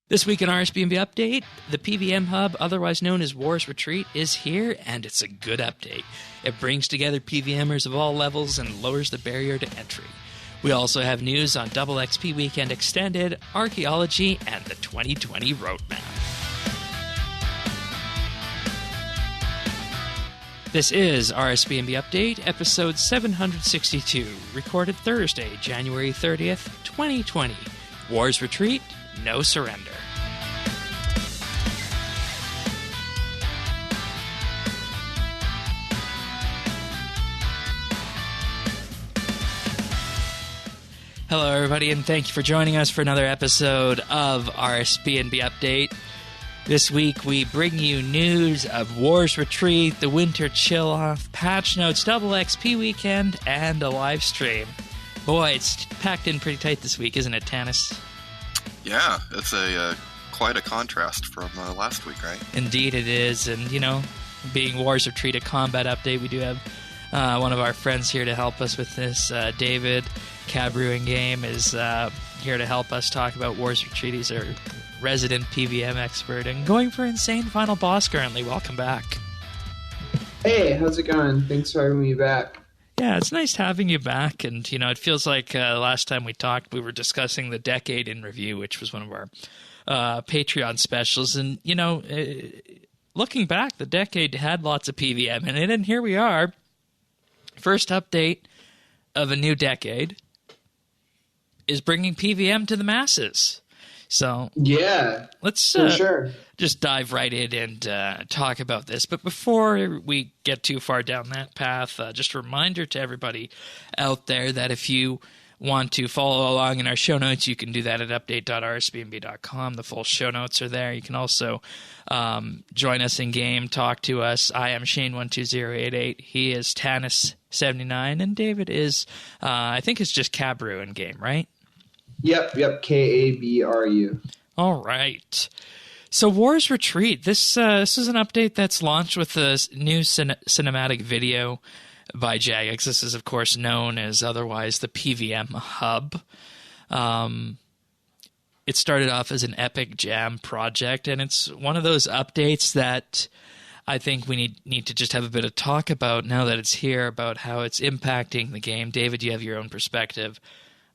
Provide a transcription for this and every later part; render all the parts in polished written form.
This week in RSBANDB Update, the PvM Hub, otherwise known as War's Retreat, is here, and it's a good update. It brings together PvMers of all levels and lowers the barrier to entry. We also have news on Double XP Weekend Extended, Archaeology, and the 2020 Roadmap. This is RSBANDB Update, episode 762, recorded Thursday, January 30th, 2020. War's Retreat, no surrender. Hello, everybody, and thank you for joining us for another episode of RSBANDB Update. This week, we bring you news of War's Retreat, the Winter Chill-Off, patch notes, Double XP Weekend, and a live stream. Boy, it's packed in pretty tight this week, isn't it, Tanis? Yeah, it's quite a contrast from last week, right? Indeed it is, and, you know, being War's Retreat a combat update, we do have one of our friends here to help us with this. David, Cabrew in Game, is here to help us talk about War's Retreat. He's our resident PvM expert and going for Insane Final Boss currently. Welcome back. Hey, how's it going? Thanks for having me back. Yeah, it's nice having you back, and, you know, it feels like last time we talked, we were discussing the Decade in Review, which was one of our Patreon specials, and, you know, looking back, the Decade had lots of PvM in it, and here we are, first update of a new Decade is bringing PvM to the masses. So yeah, let's for sure. Just dive right in and talk about this. But before we get too far down that path, just a reminder to everybody out there that if you want to follow along in our show notes, you can do that at update.rsbnb.com. The full show notes are there. You can also join us in game, talk to us. I am Shane12088. He is Tanis79, and David is, I think it's just Cabrew in game, right? Yep, Kabru. All right. So War's Retreat, this is an update that's launched with a new cinematic video by Jagex. This is, of course, known as otherwise the PvM Hub. It started off as an Epic Jam project, and it's one of those updates that I think we need to just have a bit of talk about now that it's here, about how it's impacting the game. David, you have your own perspective.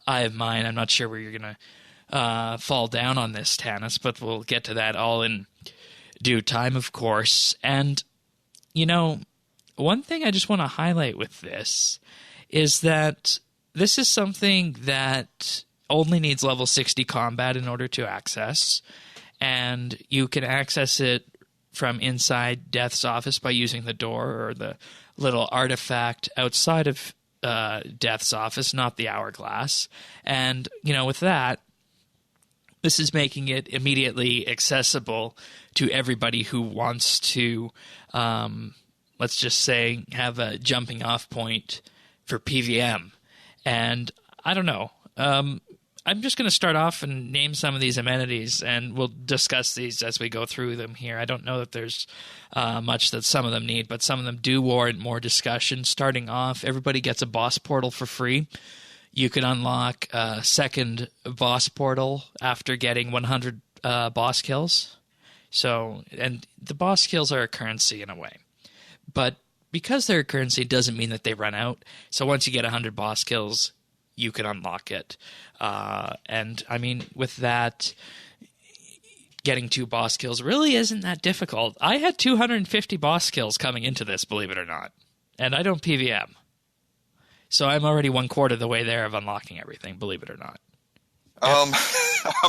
I have mine. I'm not sure where you're going to fall down on this, Tanis, but we'll get to that all in due time, of course. And, you know, one thing I just want to highlight with this is that this is something that only needs level 60 combat in order to access, and you can access it from inside Death's office by using the door or the little artifact outside of Death's office, not the hourglass. And, you know, with that, this is making it immediately accessible to everybody who wants to, let's just say, have a jumping off point for PvM. And I don't know. I'm just going to start off and name some of these amenities, and we'll discuss these as we go through them here. I don't know that there's much that some of them need, but some of them do warrant more discussion. Starting off, everybody gets a boss portal for free. You can unlock a second boss portal after getting 100 boss kills. So, and the boss kills are a currency in a way. But because they're a currency, it doesn't mean that they run out. So once you get 100 boss kills, you can unlock it. And, I mean, with that, getting 2 boss kills really isn't that difficult. I had 250 boss kills coming into this, believe it or not. And I don't PvM. So I'm already 1/4 of the way there of unlocking everything, believe it or not. I'm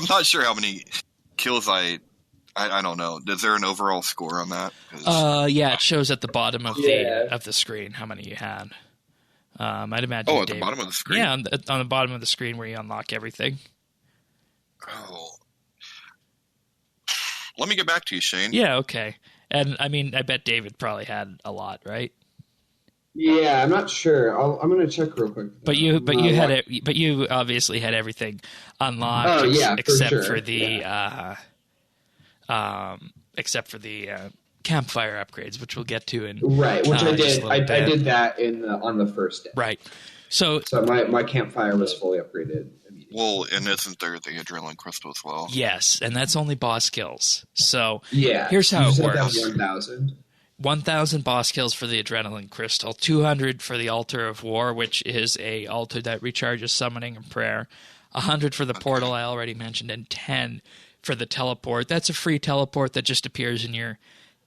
not sure how many kills I don't know. Is there an overall score on that? Yeah, it shows at the bottom of the screen how many you had. I'd imagine. Oh, at the bottom of the screen? Yeah, on the bottom of the screen where you unlock everything. Oh. Let me get back to you, Shane. Yeah, okay. And, I mean, I bet David probably had a lot, right? Yeah, I'm not sure. I'm going to check real quick. But you obviously had everything unlocked except for the campfire upgrades, which we'll get to in right, which I did. I did that on the first day. Right. So my campfire was fully upgraded immediately. Well, and isn't there the adrenaline crystal as well? Yes, and that's only boss kills. So Yeah. here's how it works. 1,000. 1,000 boss kills for the adrenaline crystal, 200 for the altar of war, which is a altar that recharges summoning and prayer, 100 for the portal I already mentioned, and 10 for the teleport. That's a free teleport that just appears in your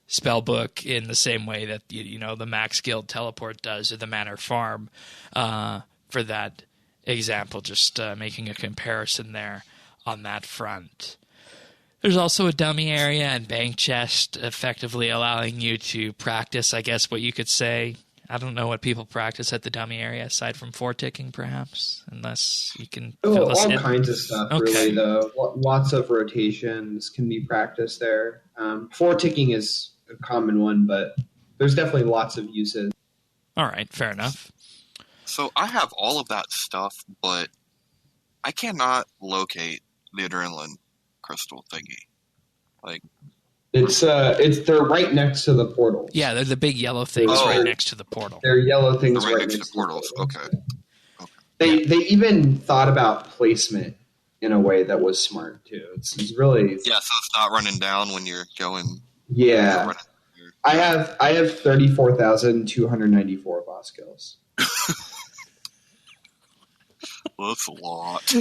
spell book in the same way that the max guild teleport does, or the manor farm. For that example, just making a comparison there on that front. There's also a dummy area and bank chest, effectively allowing you to practice, I guess, what you could say. I don't know what people practice at the dummy area, aside from ticking, perhaps, unless you can fill us all in. kinds of stuff, really, though. Lots of rotations can be practiced there. Ticking is a common one, but there's definitely lots of uses. All right, fair enough. So I have all of that stuff, but I cannot locate the adrenaline crystal thingy. Like, they're right next to the portals. Yeah, they're the big yellow things right next to the portal. They're yellow things right next to the portals. Okay. They even thought about placement in a way that was smart too. It's really so it's not running down when you're going. Yeah, I have 34,294 boss kills. Well, that's a lot.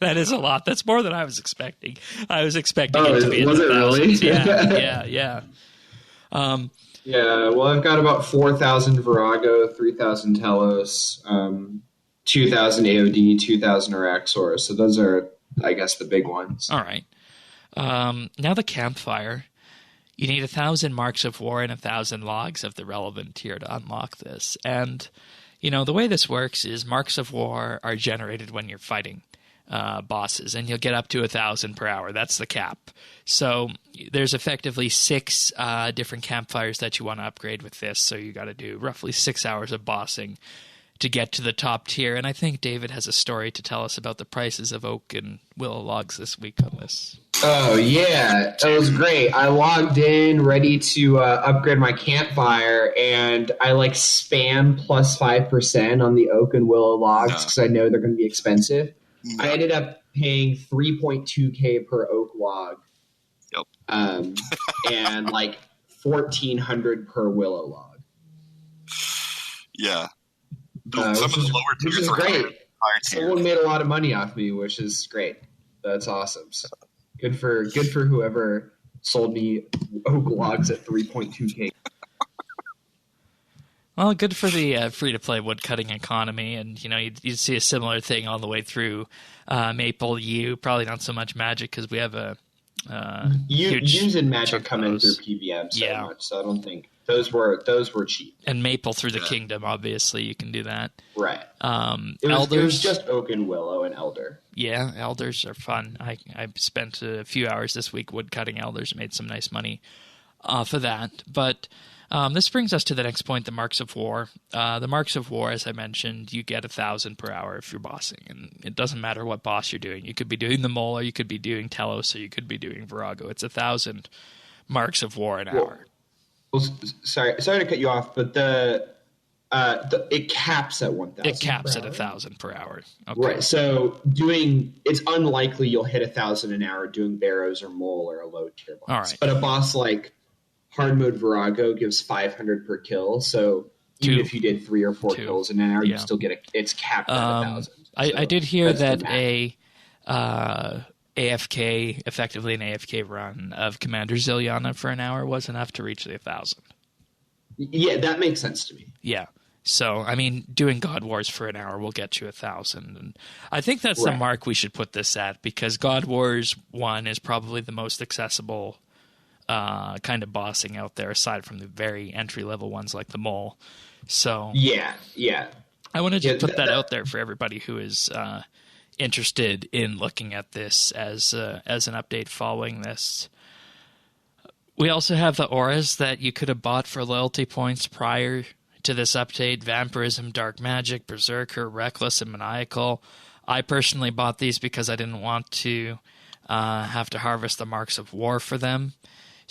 That is a lot. That's more than I was expecting. I was expecting it to be in the thousands. Really? Yeah. Well, I've got about 4,000 Virago, 3,000 Telos, 2,000 AOD, 2,000 Araxor. So those are, I guess, the big ones. All right. Now the campfire. You need 1,000 marks of war and 1,000 logs of the relevant tier to unlock this. And, the way this works is marks of war are generated when you're fighting bosses, and you'll get up to 1,000 per hour. That's the cap. So there's effectively 6 different campfires that you want to upgrade with this. So you got to do roughly 6 hours of bossing to get to the top tier. And I think David has a story to tell us about the prices of oak and willow logs this week on this. Oh, yeah. It was great. I logged in, ready to upgrade my campfire, and I spam plus 5% on the oak and willow logs because I know they're going to be expensive. I ended up paying 3.2K per oak log. Yep. And 1,400 per willow log. Yeah. Some of the lower tiers are great. higher tier. Someone made a lot of money off me, which is great. That's awesome. So good for whoever sold me oak logs at 3.2K. Well, good for the free-to-play woodcutting economy, and you'd see a similar thing all the way through Maple U. Probably not so much Magic because we have a huge Use and Magic come in through PvM so much, so I don't think those were cheap. And Maple through the Kingdom, obviously, you can do that. Right. Elders, it was just oak and willow and elder. Yeah, elders are fun. I spent a few hours this week woodcutting elders and made some nice money off of that, but. This brings us to the next point, the Marks of War. The Marks of War, as I mentioned, you get 1,000 per hour if you're bossing, and it doesn't matter what boss you're doing. You could be doing the Mole, or you could be doing Telos, or you could be doing Virago. It's 1,000 Marks of War an hour. Well, sorry to cut you off, but it caps at 1,000. It caps at 1,000 per hour. Okay. Right. So it's unlikely you'll hit 1,000 an hour doing Barrows or Mole or a low tier boss. All right. But a boss like Hard Mode Virago gives 500 per kill, so even if you did 3 or 4 kills in an hour, you still get it's capped at 1,000. I did hear that effectively an AFK run of Commander Ziliana for an hour was enough to reach the 1,000. Yeah, that makes sense to me. Yeah. So, doing God Wars for an hour will get you 1,000. And I think that's the mark we should put this at, because God Wars 1 is probably the most accessible kind of bossing out there, aside from the very entry-level ones like the Mole. So yeah. I wanted to put that out there for everybody who is interested in looking at this as an update following this. We also have the auras that you could have bought for loyalty points prior to this update: Vampirism, Dark Magic, Berserker, Reckless, and Maniacal. I personally bought these because I didn't want to have to harvest the Marks of War for them.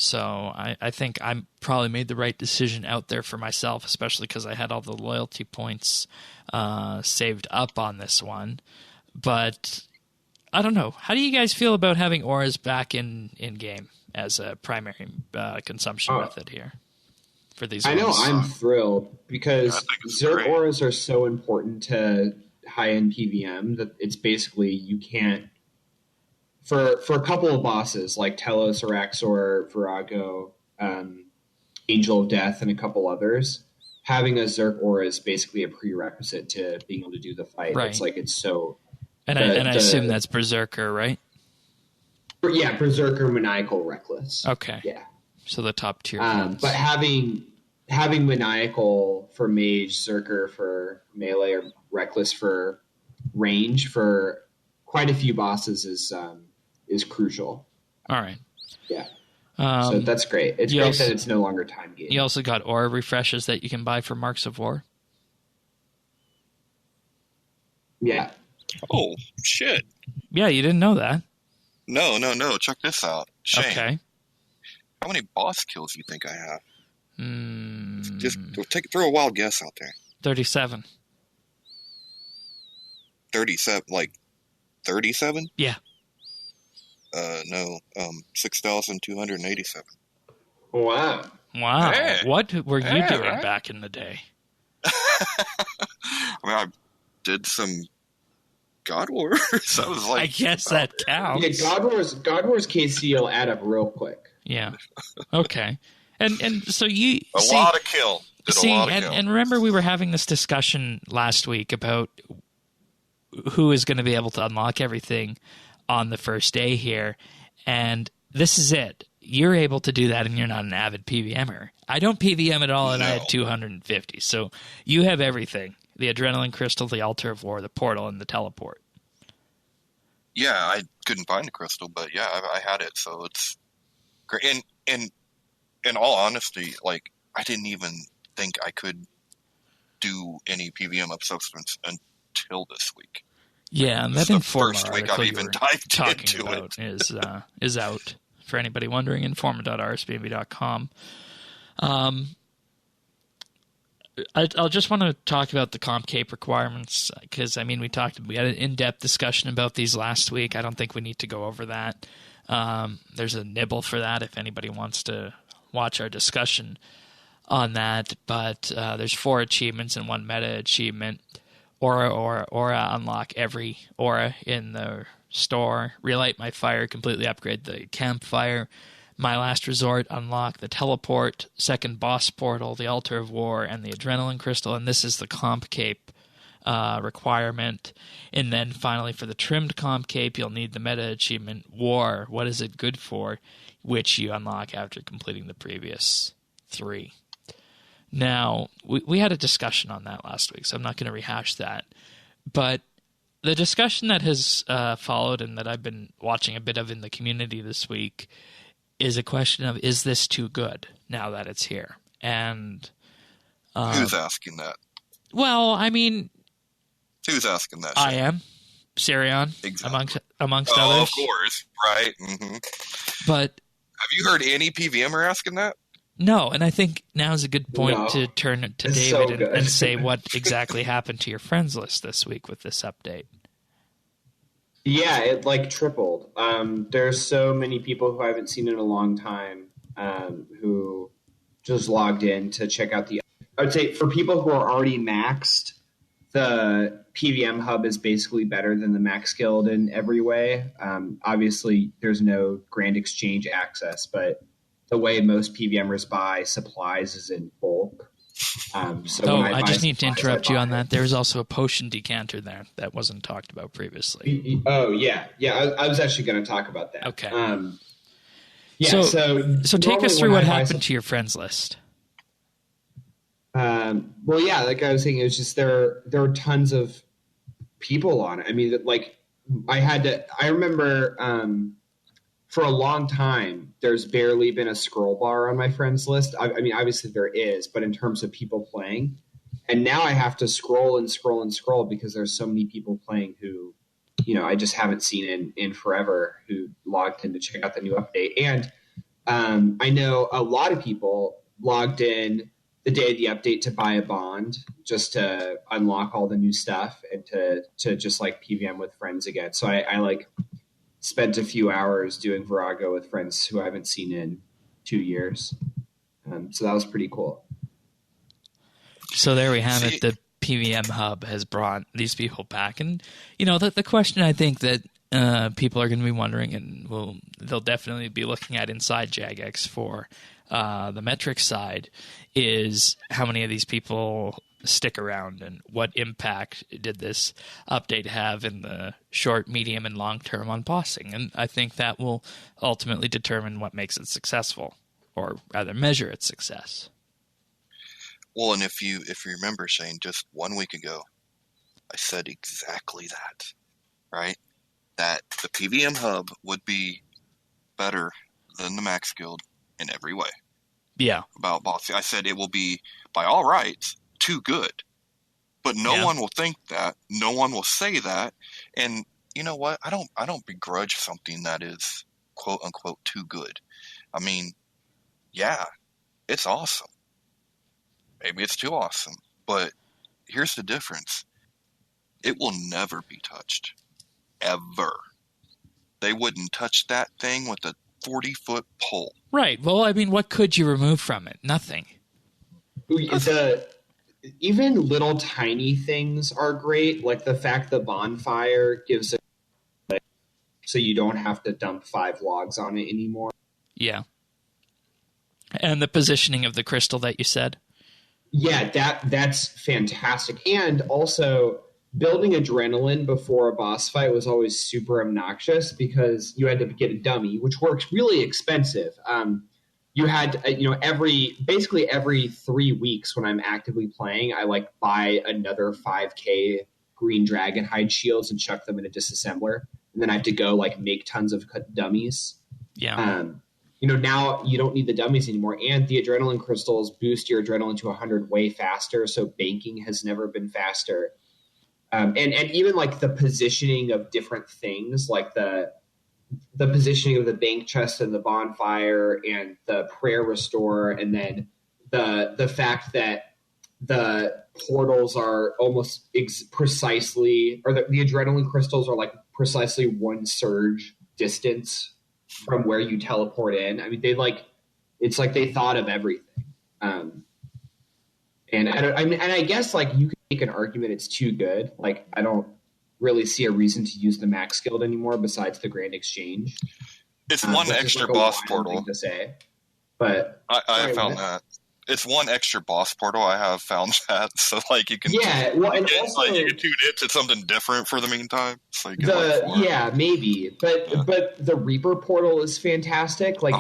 So I think I probably made the right decision out there for myself, especially because I had all the loyalty points saved up on this one. But I don't know. How do you guys feel about having auras back in game as a primary consumption method here for these I know ones? I'm thrilled because Zerg great. auras are so important to high-end PvM that it's basically you can't for a couple of bosses like Telos, Araxor, Virago, Angel of Death, and a couple others. Having a Zerg aura is basically a prerequisite to being able to do the fight. Right. It's like it's so. And I assume that's Berserker, right? Yeah, Berserker, Maniacal, Reckless. Okay. Yeah. So the top tier. But having Maniacal for Mage, Zerker for melee, or Reckless for range for quite a few bosses is crucial. All right. Yeah. So that's great. It's great that it's no longer time gated. You also got aura refreshes that you can buy for Marks of War. Yeah. Oh, shit. Yeah, you didn't know that. No. Check this out. Shane, Okay. how many boss kills do you think I have? Just throw a wild guess out there. 37. 37, like 37? Yeah. No, 6,287. Wow. Wow. Hey. What were you doing Right? back in the day? I mean, I did some God Wars. I was like, I guess that counts. Yeah, God Wars KC will add up real quick. Yeah. Okay. And so you a lot of kill. And remember we were having this discussion last week about who is going to be able to unlock everything on the first day here, and this is it. You're able to do that, and you're not an avid PvMer. I don't PvM at all, and I had 250. So you have everything: the Adrenaline Crystal, the Altar of War, the Portal, and the Teleport. Yeah, I couldn't find the crystal, but yeah, I had it, so it's great. And in all honesty, like, I didn't even think I could do any PvM of substance until this week. Yeah, and that the Informer first week article I've you even were dived talking into about is out for anybody wondering. Informer.rsbnb.com. I'll just want to talk about the comp cape requirements because we had an in-depth discussion about these last week. I don't think we need to go over that. There's a nibble for that if anybody wants to watch our discussion on that. But there's 4 achievements and 1 meta achievement. Aura, unlock every aura in the store. Relight my fire, completely upgrade the campfire. My Last Resort, unlock the teleport, second boss portal, the Altar of War, and the Adrenaline Crystal. And this is the comp cape requirement. And then finally, for the trimmed comp cape, you'll need the meta achievement War. What is it good for? Which you unlock after completing the previous 3. Now, we had a discussion on that last week, so I'm not going to rehash that. But the discussion that has followed and that I've been watching a bit of in the community this week is a question of, is this too good now that it's here? And Who's asking that? Well, Who's asking that? I am. Sirion, Exactly. amongst others. Of course, right. Mm-hmm. But have you heard any PvMer asking that? no, and I think now is a good point to turn to It's David so and say what exactly happened to your friends list this week with this update. Yeah, it tripled. There's so many people who I haven't seen in a long time who just logged in to check out I would say for people who are already maxed, the PvM Hub is basically better than the Max Guild in every way. Obviously, there's no Grand Exchange access, but the way most PvMers buy supplies is in bulk. I just need to interrupt you on that. There's also a potion decanter there that wasn't talked about previously. Oh, yeah. Yeah, I was actually going to talk about that. Okay. So take us through what happened to your friends list. Well, yeah, like I was saying, it was just there were tons of people on it. I remember for a long time, there's barely been a scroll bar on my friends list. Obviously there is, but in terms of people playing, and now I have to scroll and scroll and scroll because there's so many people playing who, I just haven't seen in forever who logged in to check out the new update. And I know a lot of people logged in the day of the update to buy a bond just to unlock all the new stuff and to just like PvM with friends again. So I like spent a few hours doing Virago with friends who I haven't seen in 2 years. So that was pretty cool. So there we have it. The PvM Hub has brought these people back. And, the question I think that people are going to be wondering, and they'll definitely be looking at inside Jagex for the metrics side, is how many of these people stick around and what impact did this update have in the short, medium, and long term on bossing. And I think that will ultimately determine what makes it successful, or rather measure its success. Well, and if you remember, Shane, just 1 week ago, I said exactly that, right? That the PvM Hub would be better than the Max Guild in every way. Yeah. About bossing. I said it will be, by all rights, too good. But no one will think that. No one will say that. And you know what? I don't begrudge something that is quote unquote too good. I mean, yeah, it's awesome. Maybe it's too awesome. But here's the difference. It will never be touched. Ever. They wouldn't touch that thing with a 40-foot pole. Right. Well, I mean, what could you remove from it? Nothing. Even little tiny things are great, like the fact the bonfire gives it, so you don't have to dump 5 logs on it anymore. Yeah. And the positioning of the crystal that you said? Yeah, that's fantastic. And also, building adrenaline before a boss fight was always super obnoxious because you had to get a dummy, which works really expensive. You had, basically every 3 weeks when I'm actively playing, I like buy another 5K green dragon hide shields and chuck them in a disassembler. And then I have to go like make tons of dummies. Yeah. Now you don't need the dummies anymore. And the adrenaline crystals boost your adrenaline to 100 way faster. So banking has never been faster. And even like the positioning of different things, like the positioning of the bank chest and the bonfire and the prayer restorer, and then the fact that the portals are almost precisely, or the adrenaline crystals are like precisely 1 surge distance from where you teleport in. I mean, it's like they thought of everything. And I guess like you could make an argument it's too good. Like I don't really see a reason to use the Max Guild anymore besides the Grand Exchange. It's one extra boss portal to say, but I found that it's one extra boss portal. I have found that, so like you can you can tune into something different for the meantime. So maybe, but the Reaper portal is fantastic. Like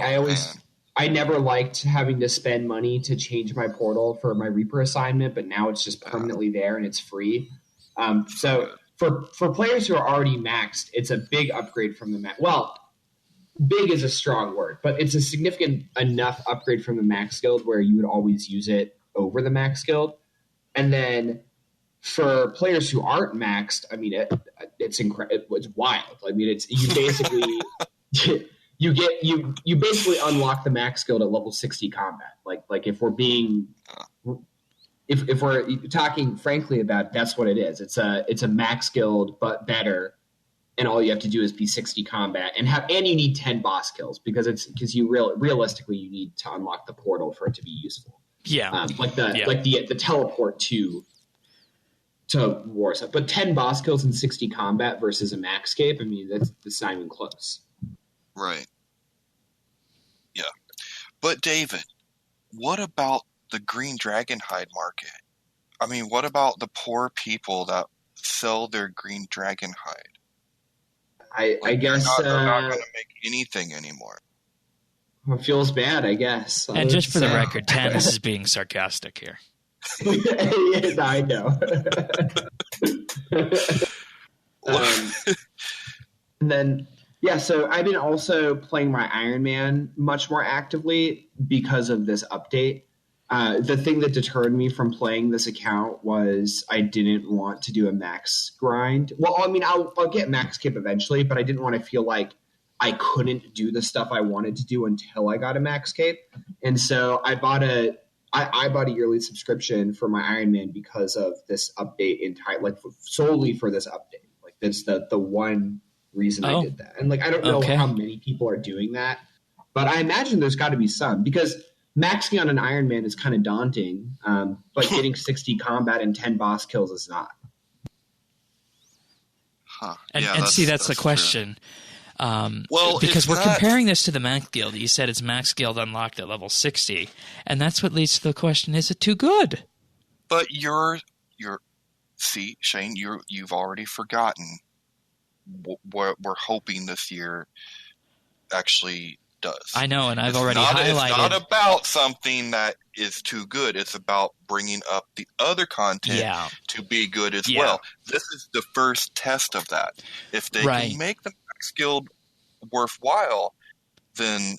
I never liked having to spend money to change my portal for my Reaper assignment, but now it's just permanently there and it's free. So for players who are already maxed, it's a big upgrade from the max. Well, big is a strong word, but it's a significant enough upgrade from the Max Guild where you would always use it over the Max Guild. And then for players who aren't maxed, I mean, it's incredible. It's wild. I mean, you basically you basically unlock the Max Guild at level 60 combat. Like if we're being if we're talking frankly about it, that's what it is. It's a Max Guild but better. And all you have to do is be 60 combat and you need 10 boss kills because realistically you need to unlock the portal for it to be useful. Yeah. Like the teleport to war stuff. But 10 boss kills and 60 combat versus a maxscape, I mean that's not even close. Right. Yeah. But David, what about the green dragon hide market? I mean, what about the poor people that sell their green dragon hide? I guess they're not going to make anything anymore. It feels bad, I guess. And just for the record, Tannis is being sarcastic here. Yes, I know. And then, so I've been also playing my Iron Man much more actively because of this update. The thing that deterred me from playing this account was I didn't want to do a max grind. Well, I mean, I'll get max skip eventually, but I didn't want to feel like I couldn't do the stuff I wanted to do until I got a max cape. And so I bought a yearly subscription for my Iron Man because of this update solely for this update. Like that's the one reason I did that. And like, I don't know how many people are doing that, but I imagine there's got to be some, because maxing on an Iron Man is kind of daunting. But getting 60 combat and 10 boss kills is not. Huh. And, yeah, and see, that's the question. Because we're comparing this to the Max Guild. You said it's Max Guild unlocked at level 60, and that's what leads to the question: is it too good? But see, Shane, you've already forgotten what we're hoping this year actually does. I know, and I've already highlighted. It's not about something that is too good. It's about bringing up the other content to be good as well. This is the first test of that. If they can make the Max Guild worthwhile, then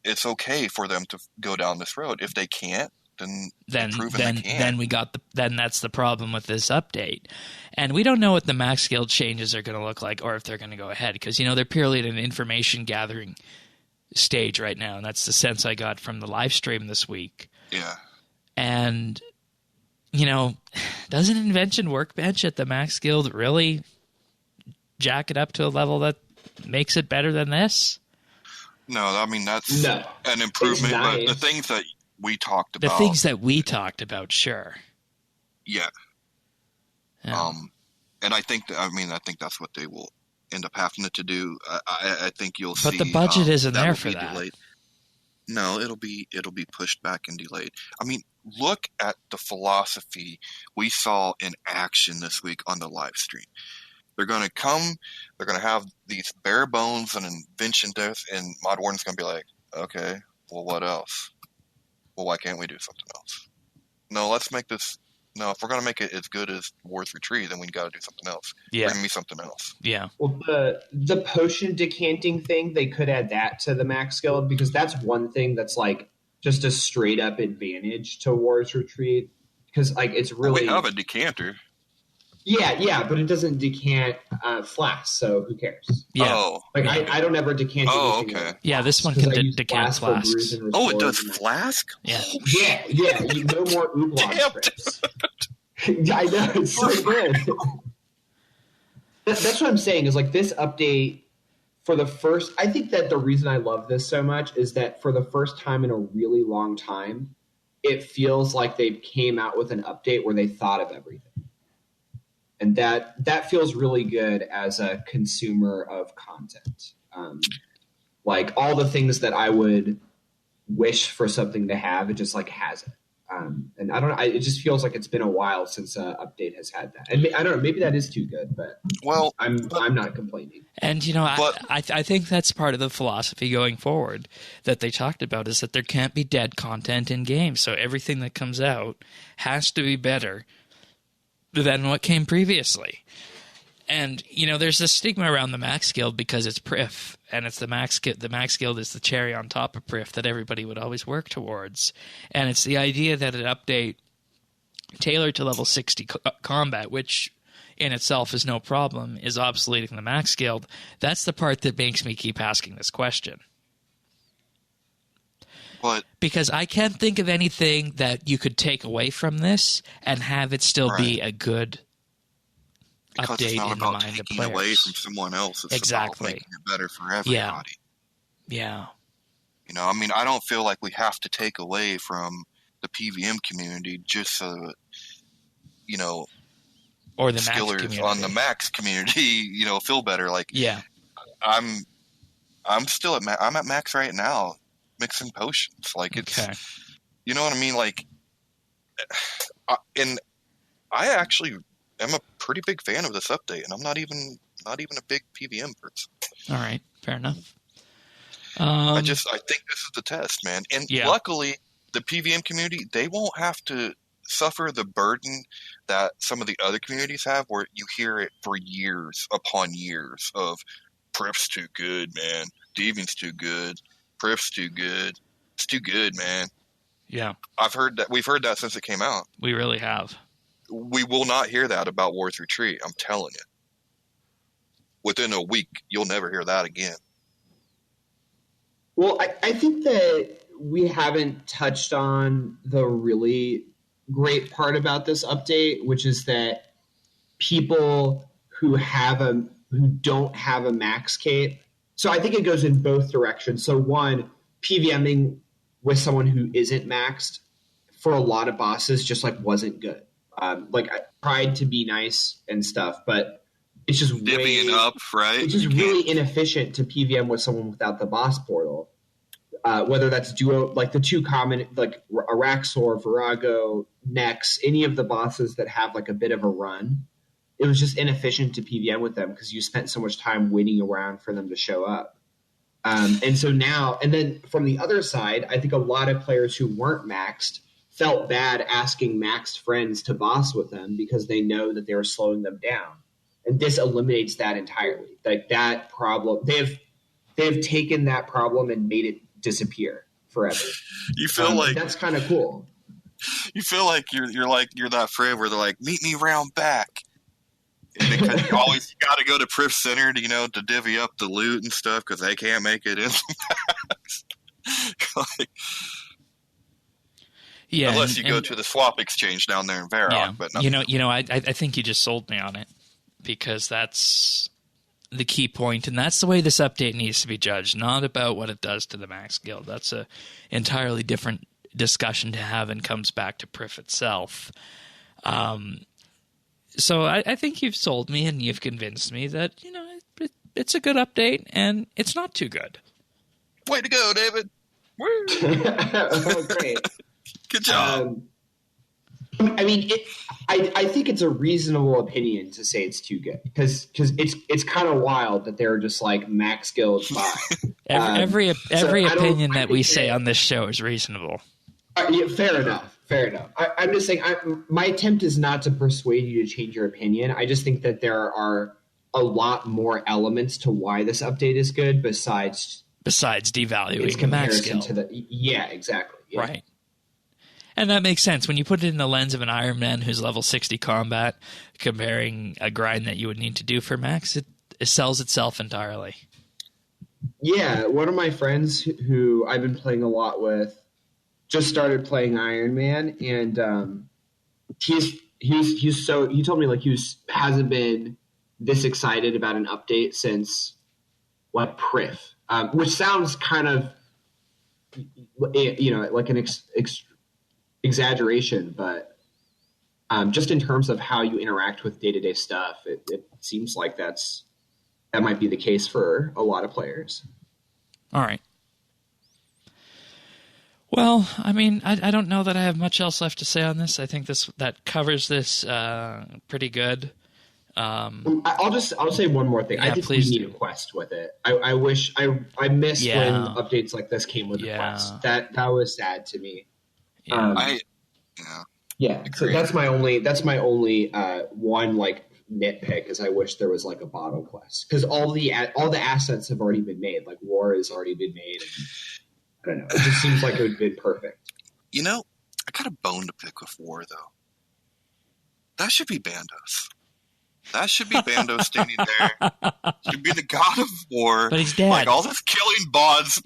it's okay for them to go down this road. If they can't, then they can. Then that's the problem with this update. And we don't know what the Max Guild changes are going to look like, or if they're going to go ahead, because they're purely at an information gathering stage right now, and that's the sense I got from the live stream this week. Yeah. And doesn't Invention Workbench at the Max Guild really jack it up to a level that makes it better than this? No, I mean that's an improvement. Nice. But the things that we talked about, sure. Yeah. And I think that's what they will end up having to do. I think you'll see. But the budget isn't there for that. Delayed. No, it'll be pushed back and delayed. I mean, look at the philosophy we saw in action this week on the live stream. They're going to come. They're going to have these bare bones and invention death, and Mod Warden's going to be like, okay, well, what else? Well, why can't we do something else? No, let's make this. No, if we're going to make it as good as Wars Retreat, then we got to do something else. Yeah. Bring me something else. Yeah. Well, the potion decanting thing, they could add that to the Max Guild, because that's one thing that's like just a straight up advantage to Wars Retreat, because like it's really. We have a decanter. Yeah, but it doesn't decant flasks, so who cares? Yeah. Oh. Like I don't ever decant anything. Okay. Yeah, this one can decant flasks. Oh, it does flask? Yeah. Yeah. No more Oolong strips. I know, it's so good. That's what I'm saying, is like this update for the first. I think that the reason I love this so much is that for the first time in a really long time, it feels like they came out with an update where they thought of everything. And that feels really good as a consumer of content. Like all the things that I would wish for something to have, it just like has it. And I don't know. It just feels like it's been a while since an update has had that. And I don't know. Maybe that is too good, but I'm not complaining. And I think that's part of the philosophy going forward that they talked about, is that there can't be dead content in games. So everything that comes out has to be better than what came previously. And there's this stigma around the Max Guild because it's Prif, and it's the Max Guild is the cherry on top of Prif that everybody would always work towards. And it's the idea that an update tailored to level 60 combat, which in itself is no problem, is obsoleting the Max Guild. That's the part that makes me keep asking this question. Because I can't think of anything that you could take away from this and have it still be a good update in the mind of players. It's not about taking away from someone else. It's about making it better for everybody. Yeah. I mean, I don't feel like we have to take away from the PvM community just so that, or the skillers Max community. On the Max community, feel better. Like, I'm still I'm at Max right now, mixing potions. Like, it's, you know what I mean? Like, and I actually am a pretty big fan of this update, and I'm not even a big PvM person. All right, fair enough. I think this is the test, man. And luckily, the PvM community, they won't have to suffer the burden that some of the other communities have, where you hear it for years upon years of Prif's too good, man. Deviant's too good. Prif's too good. It's too good, man. Yeah. I've heard that. We've heard that since it came out. We really have. We will not hear that about Wars Retreat. I'm telling you. Within a week, you'll never hear that again. Well, I think that we haven't touched on the really great part about this update, which is that people who don't have a max cape. So I think it goes in both directions. So one, PvMing with someone who isn't maxed for a lot of bosses just like wasn't good. Like I tried to be nice and stuff, but it's just divvying up, right? It's just really inefficient to PvM with someone without the boss portal. Whether that's duo, like the two common, like Araxor, Virago, Nex, any of the bosses that have like a bit of a run, it was just inefficient to PvM with them because you spent so much time waiting around for them to show up. And so now, and then from the other side, I think a lot of players who weren't maxed felt bad asking maxed friends to boss with them because they know that they were slowing them down. And this eliminates that entirely. Like that problem, they've taken that problem and made it disappear forever. You feel like that's kind of cool. You feel like you're that friend where they're like, meet me round back. And because you got to go to Priv Center to, to divvy up the loot and stuff because they can't make it in the max. Yeah, unless you go to the swap exchange down there in Varrock. Yeah, but I think you just sold me on it because that's the key point, and that's the way this update needs to be judged, not about what it does to the max guild. That's a entirely different discussion to have and comes back to Priv itself. So I think you've sold me and you've convinced me that, it's a good update and it's not too good. Way to go, David. Woo. Oh, great. Good job. I mean, I think it's a reasonable opinion to say it's too good because it's kind of wild that they're just like max guild 5. Every opinion that we say on this show is reasonable. Yeah, fair enough. I'm just saying, my attempt is not to persuade you to change your opinion. I just think that there are a lot more elements to why this update is good besides devaluing the max skill. Yeah, exactly. Yeah. Right. And that makes sense. When you put it in the lens of an Iron Man who's level 60 combat, comparing a grind that you would need to do for max, it sells itself entirely. Yeah, one of my friends who I've been playing a lot with just started playing Iron Man, and he told me like hasn't been this excited about an update since Priv, which sounds kind of like an exaggeration, but just in terms of how you interact with day-to-day stuff, it seems like that might be the case for a lot of players. All right. Well, I mean, I don't know that I have much else left to say on this. I think that covers this pretty good. I'll say one more thing. Yeah, I think we need a quest with it. I wish I missed when updates like this came with a quest. That was sad to me. Yeah. So that's my only one like nitpick is I wish there was like a bottle quest because all the assets have already been made. Like war has already been made. And, I don't know. It just seems like it would have been perfect. I got a bone to pick with war though. That should be Bandos. That should be Bandos standing there. Should be the god of war. But he's dead. Like all this killing gods.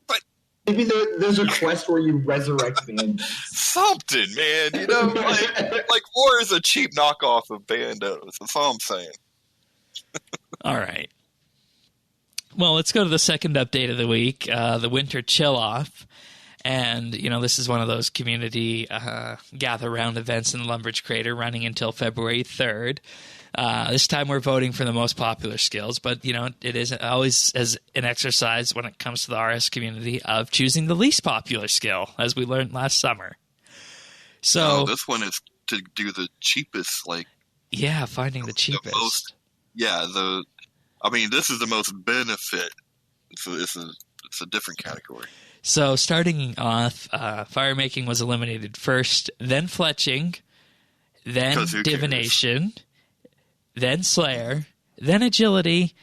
But maybe there's a quest where you resurrect Bandos. Something, man. Like war is a cheap knockoff of Bandos. That's all I'm saying. All right. Well, let's go to the second update of the week, the Winter Chill Off. And, this is one of those community gather-round events in the Lumbridge Crater running until February 3rd. This time we're voting for the most popular skills, but, it is always as an exercise when it comes to the RS community of choosing the least popular skill, as we learned last summer. So this one is to do the cheapest, finding the cheapest. This is the most benefit. It's a different category. So starting off, fire making was eliminated first, then fletching, then divination, then slayer, then agility,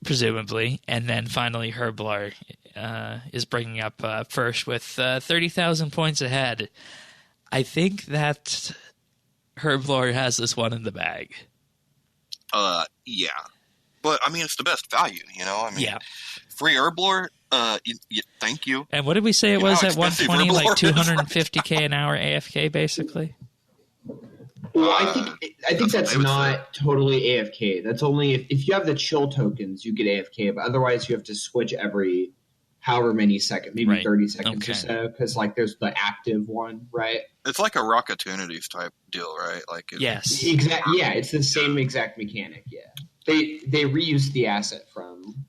presumably, and then finally Herblore is bringing up first with 30,000 points ahead. I think that Herblore has this one in the bag. Yeah. But I mean, it's the best value, you know. I mean, Yeah. free Herblore. Thank you. And what did we say it was at 120? Like Herblore is? $250K an hour AFK, basically. Well, I think that's not totally AFK. That's only if you have the chill tokens, you get AFK. But otherwise, you have to switch every however many seconds, maybe 30 seconds or so. Because like there's the active one, right? It's like a Rockatunities type deal, right? Like yes, exactly. Yeah, it's the same exact mechanic. Yeah, they reused the asset from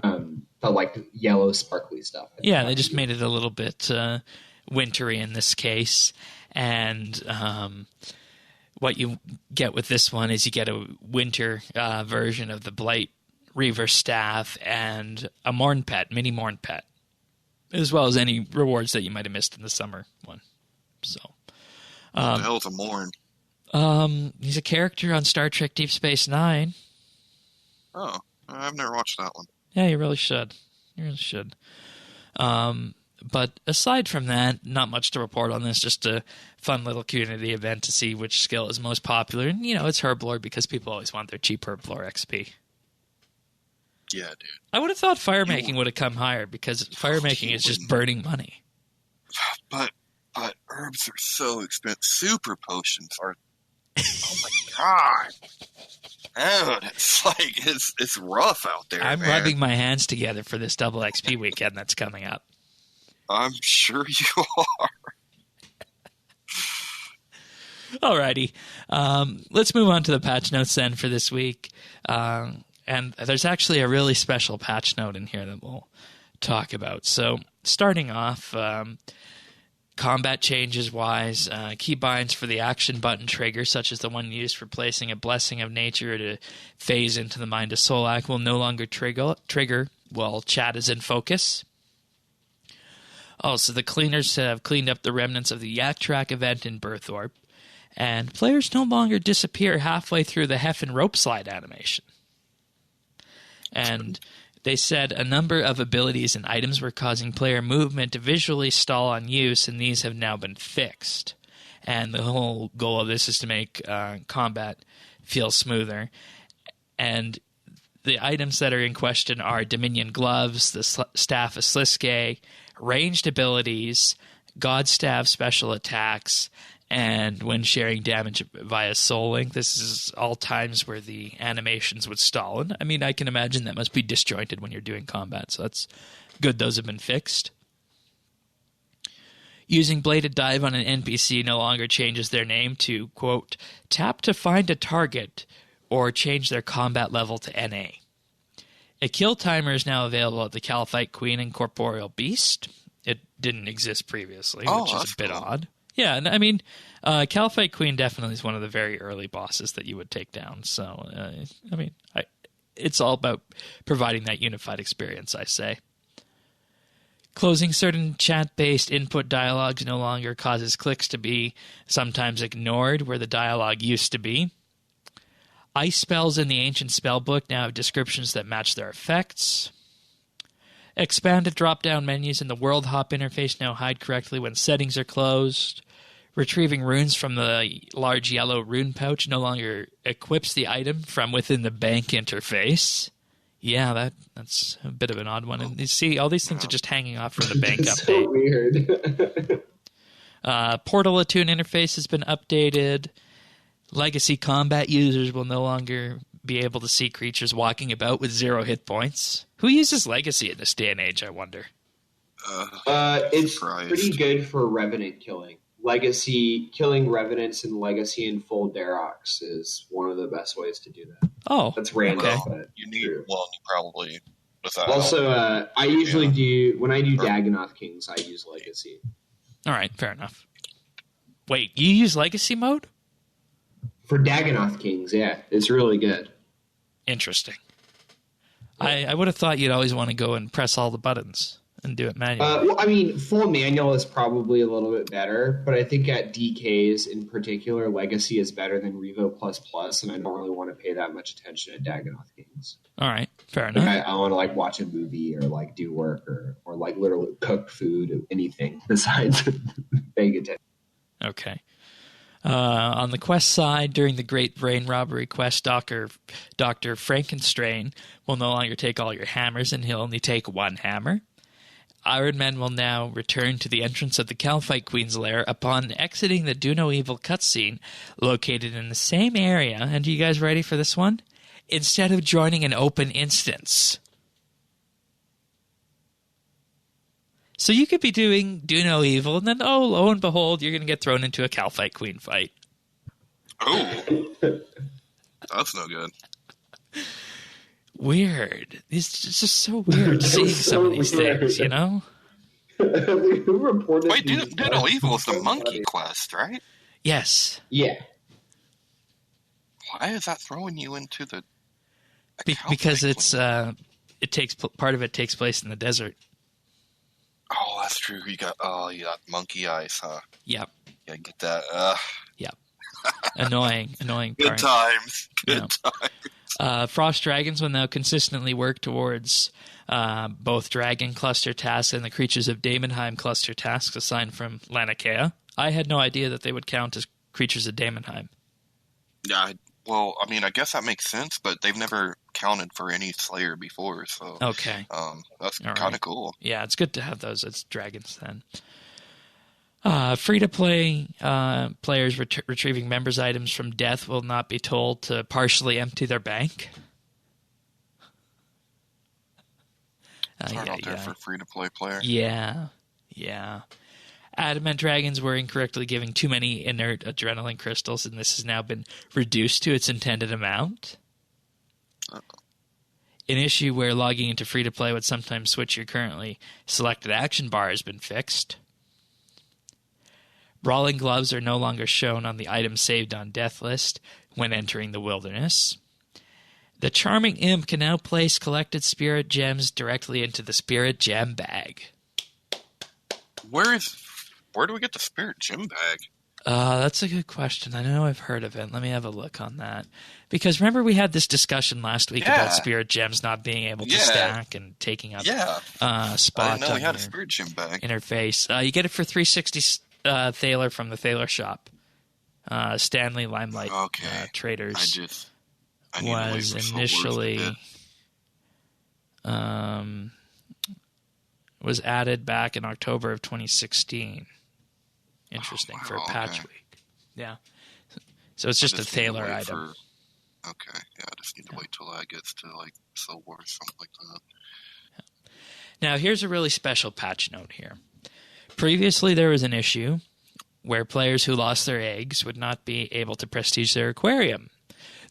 the like yellow sparkly stuff. Yeah, they just made it a little bit wintry in this case, and what you get with this one is you get a winter version of the Blight Reaver Staff and a Morn Pet, mini Morn Pet, as well as any rewards that you might have missed in the summer one. So, what the hell's a Morn? He's a character on Star Trek Deep Space Nine. Oh, I've never watched that one. Yeah, you really should. You really should. But aside from that, not much to report on this. Just a fun little community event to see which skill is most popular. And, you know, it's Herblore because people always want their cheap Herblore XP. Yeah, dude. I would have thought firemaking would have come higher because firemaking is just burning money. But herbs are so expensive. Super potions are... Oh, my God. Dude, it's like, it's rough out there, I'm man. rubbing my hands together for this double XP weekend that's coming up. I'm sure you are. Alrighty. Let's move on to the patch notes then for this week. And there's actually a really special patch note in here that we'll talk about. So starting off, combat changes wise, keybinds for the action button trigger, such as the one used for placing a Blessing of Nature to phase into the Mind of Solak, will no longer trigger while chat is in focus. Also, the cleaners have cleaned up the remnants of the Yak Track event in Berthorpe, and players no longer disappear halfway through the Heffen rope slide animation. And they said a number of abilities and items were causing player movement to visually stall on use, and these have now been fixed. And the whole goal of this is to make combat feel smoother. And the items that are in question are Dominion Gloves, the Staff of Sliske, ranged abilities, God Staff special attacks, and when sharing damage via Soul Link. This is all times where the animations would stall. And I mean, I can imagine that must be disjointed when you're doing combat, so that's good those have been fixed. Using Bladed Dive on an NPC no longer changes their name to, quote, tap to find a target or change their combat level to NA. A kill timer is now available at the Calphite Queen and Corporeal Beast. It didn't exist previously, which is a bit odd. Yeah, and I mean, Calphite Queen definitely is one of the very early bosses that you would take down. So, I mean, it's all about providing that unified experience, I say. Closing certain chat-based input dialogues no longer causes clicks to be sometimes ignored where the dialogue used to be. Ice spells in the Ancient Spellbook now have descriptions that match their effects. Expanded drop-down menus in the World Hop interface now hide correctly when settings are closed. Retrieving runes from the large yellow rune pouch no longer equips the item from within the bank interface. Yeah, that's a bit of an odd one. And you see, all these things are just hanging off from the bank update. So weird. Portal Attune interface has been updated. Legacy combat users will no longer be able to see creatures walking about with 0 hit points. Who uses Legacy in this day and age, I wonder? It's pretty good for Revenant killing. Legacy, killing Revenants in Legacy and full Darox is one of the best ways to do that. Oh, that's random. Okay. But you need one probably. Also, I usually do, when I do Dagonoth Kings, I use Legacy. All right, fair enough. Wait, you use Legacy mode? For Dagonoth Kings, yeah. It's really good. Interesting. I would have thought you'd always want to go and press all the buttons and do it manually. Well, I mean, full manual is probably a little bit better, but I think at DKs in particular, Legacy is better than Revo++, and I don't really want to pay that much attention at Dagonoth Kings. All right, fair enough. I want to like watch a movie or like do work or like literally cook food or anything besides paying attention. Okay. On the quest side, during the Great Brain Robbery quest, Dr. Frankenstrain will no longer take all your hammers, and he'll only take one hammer. Iron Man will now return to the entrance of the Calphite Queen's lair upon exiting the Do No Evil cutscene, located in the same area. And are you guys ready for this one? Instead of joining an open instance. So you could be doing Do No Evil, and then, lo and behold, you're going to get thrown into a Calphite Queen fight. Oh, that's no good. Weird. It's just so weird seeing some of these things, you know? Who reported? Wait, Do No Evil is the monkey quest, right? Yes. Yeah. Why is that throwing you into the? Because it's part of it takes place in the desert. Oh, that's true. You got monkey eyes, huh? Yep. Yeah, get that. Yep. Annoying Good part. times. Good times. Frost Dragons will now consistently work towards both Dragon Cluster tasks and the Creatures of Daemonheim cluster tasks assigned from Laniakea. I had no idea that they would count as Creatures of Daemonheim. Yeah, well, I mean, I guess that makes sense, but they've never counted for any Slayer before, so okay, that's kind of cool. Yeah, it's good to have those as dragons then. Free-to-play players retrieving members' items from death will not be told to partially empty their bank. It's hard out there for a free-to-play player. Yeah. Adamant Dragons were incorrectly giving too many inert adrenaline crystals, and this has now been reduced to its intended amount. An issue where logging into free-to-play would sometimes switch your currently selected action bar has been fixed. Brawling gloves are no longer shown on the item saved on death list when entering the wilderness. The Charming Imp can now place collected spirit gems directly into the spirit gem bag. Where do we get the spirit gem bag? That's a good question. I know I've heard of it. Let me have a look on that. Because remember we had this discussion last week about spirit gems not being able to stack and taking up spot I didn't know on we had a your spirit gem bag. interface. You get it for 360 Thaler from the Thaler shop. Stanley Limelight Traders was initially was added back in October of 2016. Interesting for a patch week. Yeah. So it's just a Thaler item. I just need to wait till that gets to like Soul War or something like that. Now here's a really special patch note here. Previously there was an issue where players who lost their eggs would not be able to prestige their aquarium.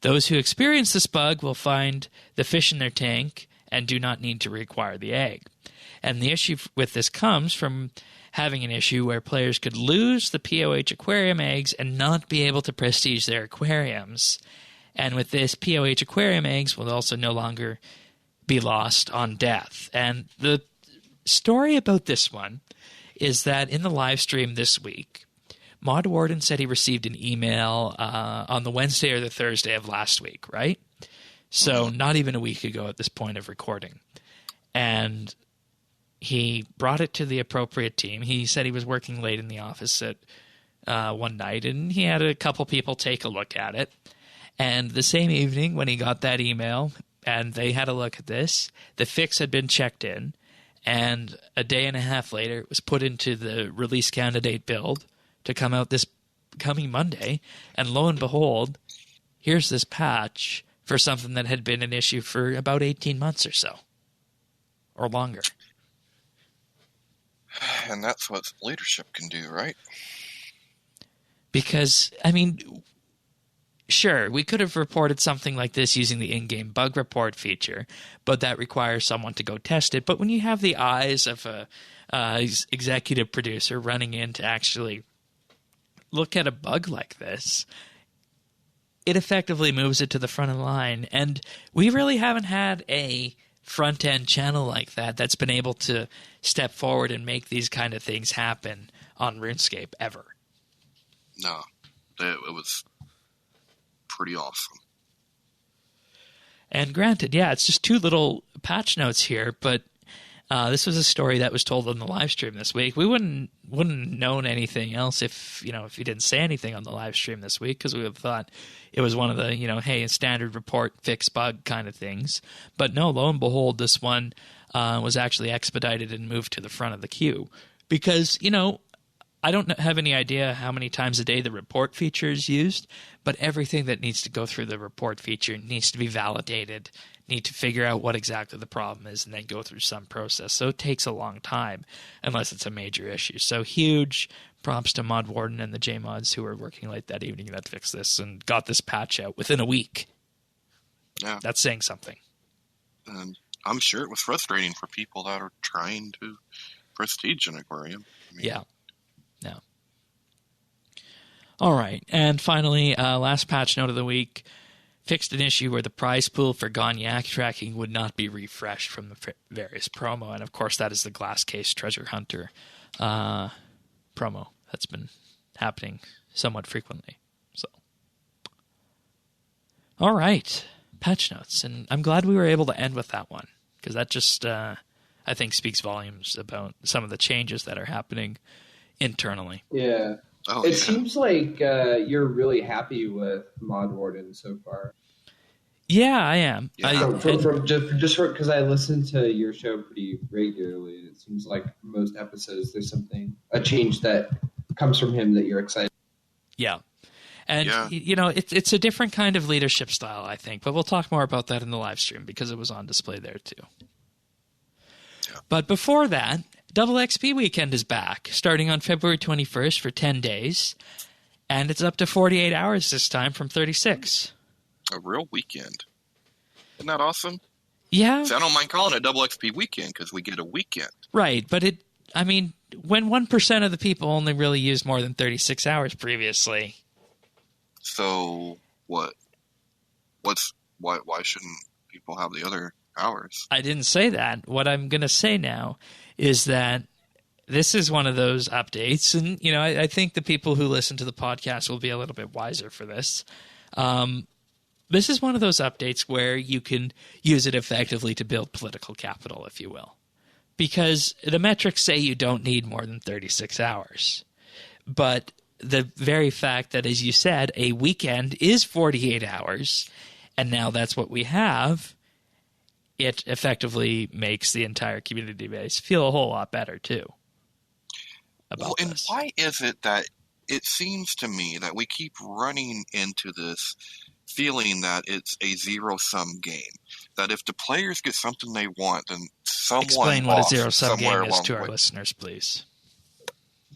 Those who experience this bug will find the fish in their tank and do not need to reacquire the egg. And the issue with this comes from having an issue where players could lose the POH aquarium eggs and not be able to prestige their aquariums. And with this, POH aquarium eggs will also no longer be lost on death. And the story about this one is that in the live stream this week, Mod Warden said he received an email on the Wednesday or the Thursday of last week, right? So not even a week ago at this point of recording. And he brought it to the appropriate team. He said he was working late in the office at one night, and he had a couple people take a look at it. And the same evening when he got that email and they had a look at this, the fix had been checked in, and a day and a half later it was put into the release candidate build to come out this coming Monday. And lo and behold, here's this patch for something that had been an issue for about 18 months or so, or longer. And that's what leadership can do, right? Because, I mean, sure, we could have reported something like this using the in-game bug report feature, but that requires someone to go test it. But when you have the eyes of a executive producer running in to actually look at a bug like this, it effectively moves it to the front of the line. And we really haven't had a front-end channel like that that's been able to step forward and make these kind of things happen on RuneScape ever. No, it was pretty awesome. And granted, yeah, it's just two little patch notes here, but This was a story that was told on the live stream this week. We wouldn't known anything else if you didn't say anything on the live stream this week, because we would have thought it was one of the, hey, a standard report, fix bug kind of things. But no, lo and behold, this one was actually expedited and moved to the front of the queue. Because, I don't have any idea how many times a day the report feature is used, but everything that needs to go through the report feature needs to be validated, need to figure out what exactly the problem is, and then go through some process. So it takes a long time unless it's a major issue. So huge props to Mod Warden and the JMods who were working late that evening that fixed this and got this patch out within a week. Yeah. That's saying something. And I'm sure it was frustrating for people that are trying to prestige an aquarium. Yeah. No. All right. And finally, last patch note of the week, fixed an issue where the prize pool for Gonyak tracking would not be refreshed from the various promo. And, of course, that is the Glass Case Treasure Hunter promo that's been happening somewhat frequently. So, all right. Patch notes. And I'm glad we were able to end with that one, because that just, I think, speaks volumes about some of the changes that are happening internally. Yeah. It seems like you're really happy with Mod Warden so far. Yeah, I am. Yeah. Just because I listen to your show pretty regularly, it seems like most episodes there's a change that comes from him that you're excited. Yeah. And, it's a different kind of leadership style, I think. But we'll talk more about that in the live stream because it was on display there, too. Yeah. But before that, Double XP Weekend is back, starting on February 21st for 10 days. And it's up to 48 hours this time from 36. A real weekend. Isn't that awesome? Yeah. See, I don't mind calling it Double XP Weekend because we get a weekend. Right. But when 1% of the people only really used more than 36 hours previously. So what? Why shouldn't people have the other hours? I didn't say that. What I'm going to say now is that this is one of those updates, and I think the people who listen to the podcast will be a little bit wiser for this. This is one of those updates where you can use it effectively to build political capital, if you will, because the metrics say you don't need more than 36 hours. But the very fact that, as you said, a weekend is 48 hours, and now that's what we have, it effectively makes the entire community base feel a whole lot better, too. And why is it that it seems to me that we keep running into this feeling that it's a zero-sum game? That if the players get something they want, then someone Explain what a zero-sum game is to our listeners, please.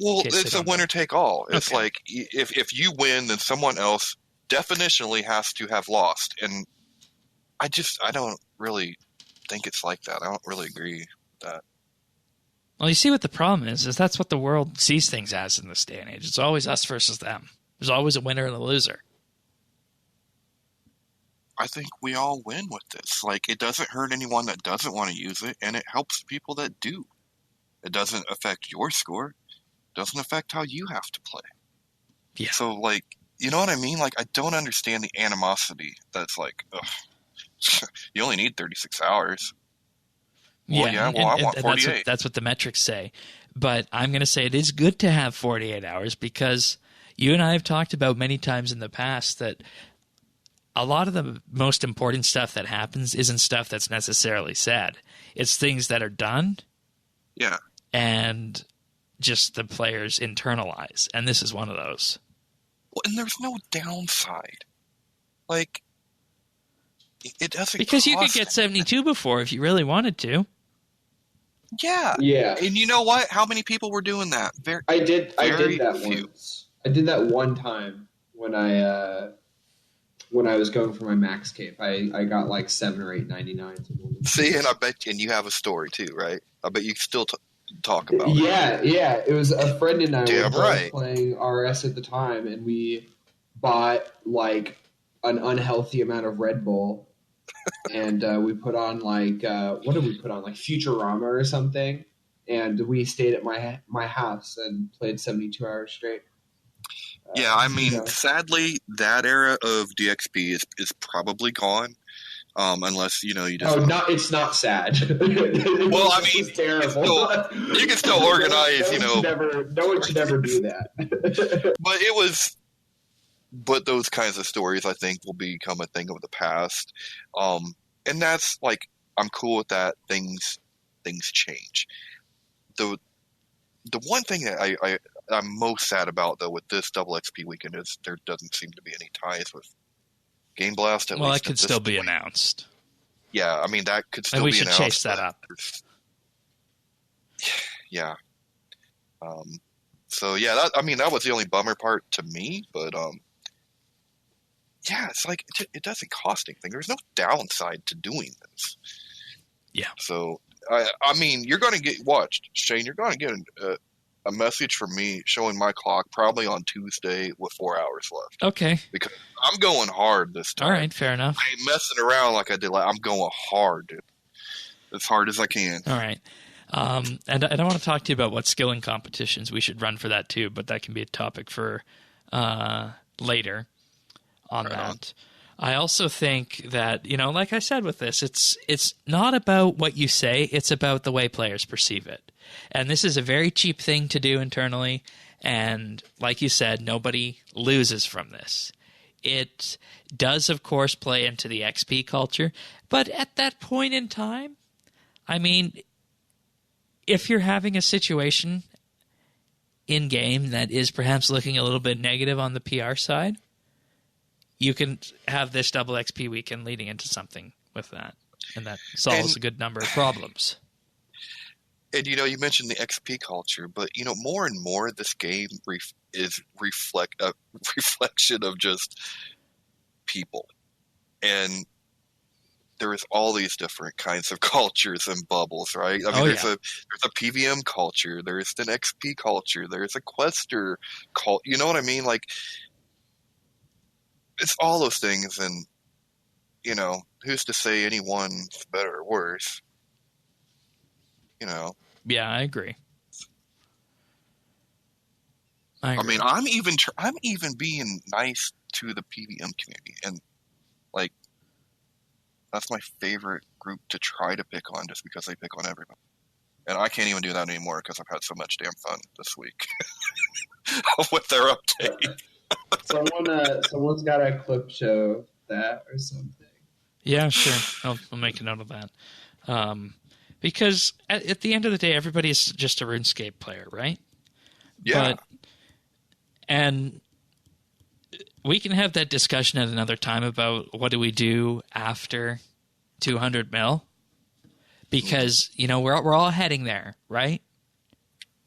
Well, it's a winner-take-all. It's okay. Like, if you win, then someone else definitionally has to have lost. And I don't really think it's like that. I don't really agree with that. Well, you see what the problem is that's what the world sees things as in this day and age. It's always us versus them. There's always a winner and a loser. I think we all win with this. Like, it doesn't hurt anyone that doesn't want to use it, and it helps people that do. It doesn't affect your score. It doesn't affect how you have to play. Yeah. So, like, you know what I mean? Like, I don't understand the animosity that's like, ugh, you only need 36 hours. Well, I want 48. That's what the metrics say. But I'm going to say it is good to have 48 hours because you and I have talked about many times in the past that a lot of the most important stuff that happens isn't stuff that's necessarily said. It's things that are done. Yeah. And just the players internalize. And this is one of those. Well, and there's no downside. Like, it doesn't because you could get 72 before if you really wanted to. Yeah. Yeah. And you know what? How many people were doing that? I did that once. I did that one time when I was going for my max cape. I got like 7 or 8 99s. See, and I bet you have a story too, right? I bet you still talk about it. Yeah. It was a friend and I were playing RS at the time, and we bought like an unhealthy amount of Red Bull. And we put on like what did we put on, like Futurama or something, and we stayed at my house and played 72 hours straight. Yeah, I mean, sadly, that era of DXP is probably gone. unless you just. Oh, it's not sad. Well, I mean, it's terrible. You can still organize. No one should ever do that. But those kinds of stories, I think, will become a thing of the past. And that's like, I'm cool with that. Things change. The one thing that I'm most sad about, though, with this double XP weekend is there doesn't seem to be any ties with Game Blast. Well, that could still be announced. Yeah, I mean, that could still be announced. And we should chase that up. Yeah. So, yeah, that was the only bummer part to me, but yeah, it's like it doesn't cost anything. There's no downside to doing this. Yeah. So, I mean, you're going to get watched, Shane. You're going to get a message from me showing my clock probably on Tuesday with 4 hours left. Okay. Because I'm going hard this time. All right, fair enough. I ain't messing around like I did. I'm going hard, dude. As hard as I can. All right. And I don't want to talk to you about what skilling competitions we should run for that too, but that can be a topic for later. On that. I also think that, like I said with this, it's not about what you say, it's about the way players perceive it. And this is a very cheap thing to do internally, and like you said, nobody loses from this. It does, of course, play into the XP culture, but at that point in time, I mean, if you're having a situation in-game that is perhaps looking a little bit negative on the PR side, you can have this double XP weekend leading into something with that, and that solves a good number of problems. And, you mentioned the XP culture, but, more and more this game is a reflection of just people. And there is all these different kinds of cultures and bubbles, right? I mean, there's a PvM culture, there's an XP culture, there's a Quester culture, you know what I mean? Like, it's all those things, and, who's to say anyone's better or worse? Yeah, I agree. I mean, I'm even being nice to the PvM community, and, like, that's my favorite group to try to pick on just because they pick on everybody. And I can't even do that anymore because I've had so much damn fun this week with their update. Someone's got a clip show that or something. Yeah, sure. I'll make a note of that. Because at the end of the day, everybody is just a RuneScape player, right? Yeah. And we can have that discussion at another time about what do we do after 200 mil. Because, we're all heading there, right?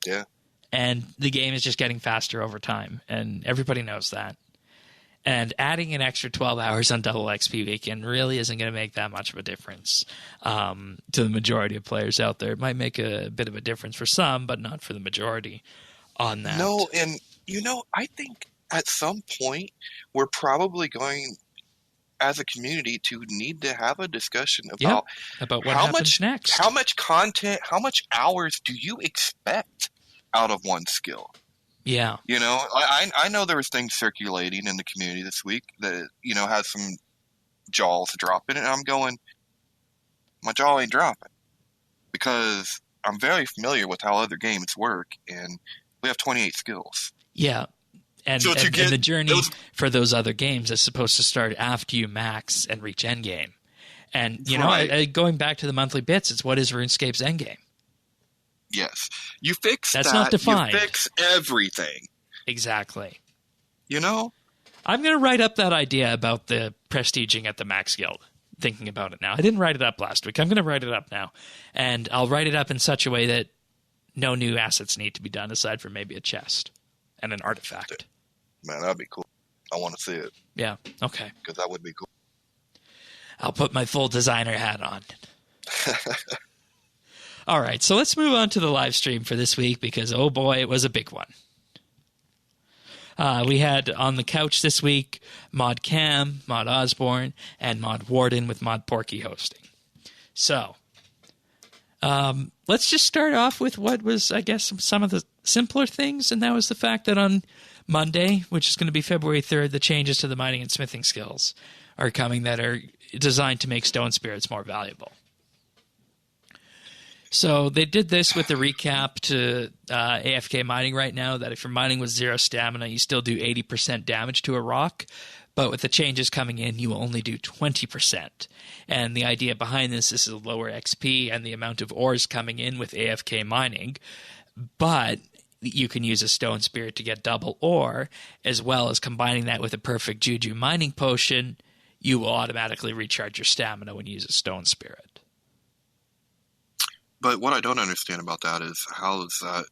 Yeah. And the game is just getting faster over time, and everybody knows that. And adding an extra 12 hours on double XP weekend really isn't going to make that much of a difference to the majority of players out there. It might make a bit of a difference for some, but not for the majority on that. No, and, I think at some point we're probably going, as a community, to need to have a discussion about what happens next. How much content, how much hours do you expect out of one skill? Yeah. I know there was things circulating in the community this week that, has some jaws dropping, and I'm going, my jaw ain't dropping. Because I'm very familiar with how other games work, and we have 28 skills. Yeah. And, so and the journey for those other games is supposed to start after you max and reach endgame. And, going back to the monthly bits, it's what is RuneScape's endgame? Yes. You fix That's not defined. You fix everything. Exactly. I'm going to write up that idea about the prestiging at the Max Guild, thinking about it now. I didn't write it up last week. I'm going to write it up now. And I'll write it up in such a way that no new assets need to be done aside from maybe a chest and an artifact. Man, that'd be cool. I want to see it. Yeah, okay. Because that would be cool. I'll put my full designer hat on. All right, so let's move on to the live stream for this week because, oh boy, it was a big one. We had on the couch this week Mod Cam, Mod Osborne, and Mod Warden with Mod Porky hosting. So, let's just start off with what was, I guess, some of the simpler things, and that was the fact that on Monday, which is going to be February 3rd, the changes to the mining and smithing skills are coming that are designed to make stone spirits more valuable. So they did this with the recap to AFK mining right now, that if you're mining with 0 stamina, you still do 80% damage to a rock. But with the changes coming in, you will only do 20%. And the idea behind this is a lower XP and the amount of ores coming in with AFK mining. But you can use a stone spirit to get double ore, as well as combining that with a perfect Juju mining potion. You will automatically recharge your stamina when you use a stone spirit. But what I don't understand about that is how is that?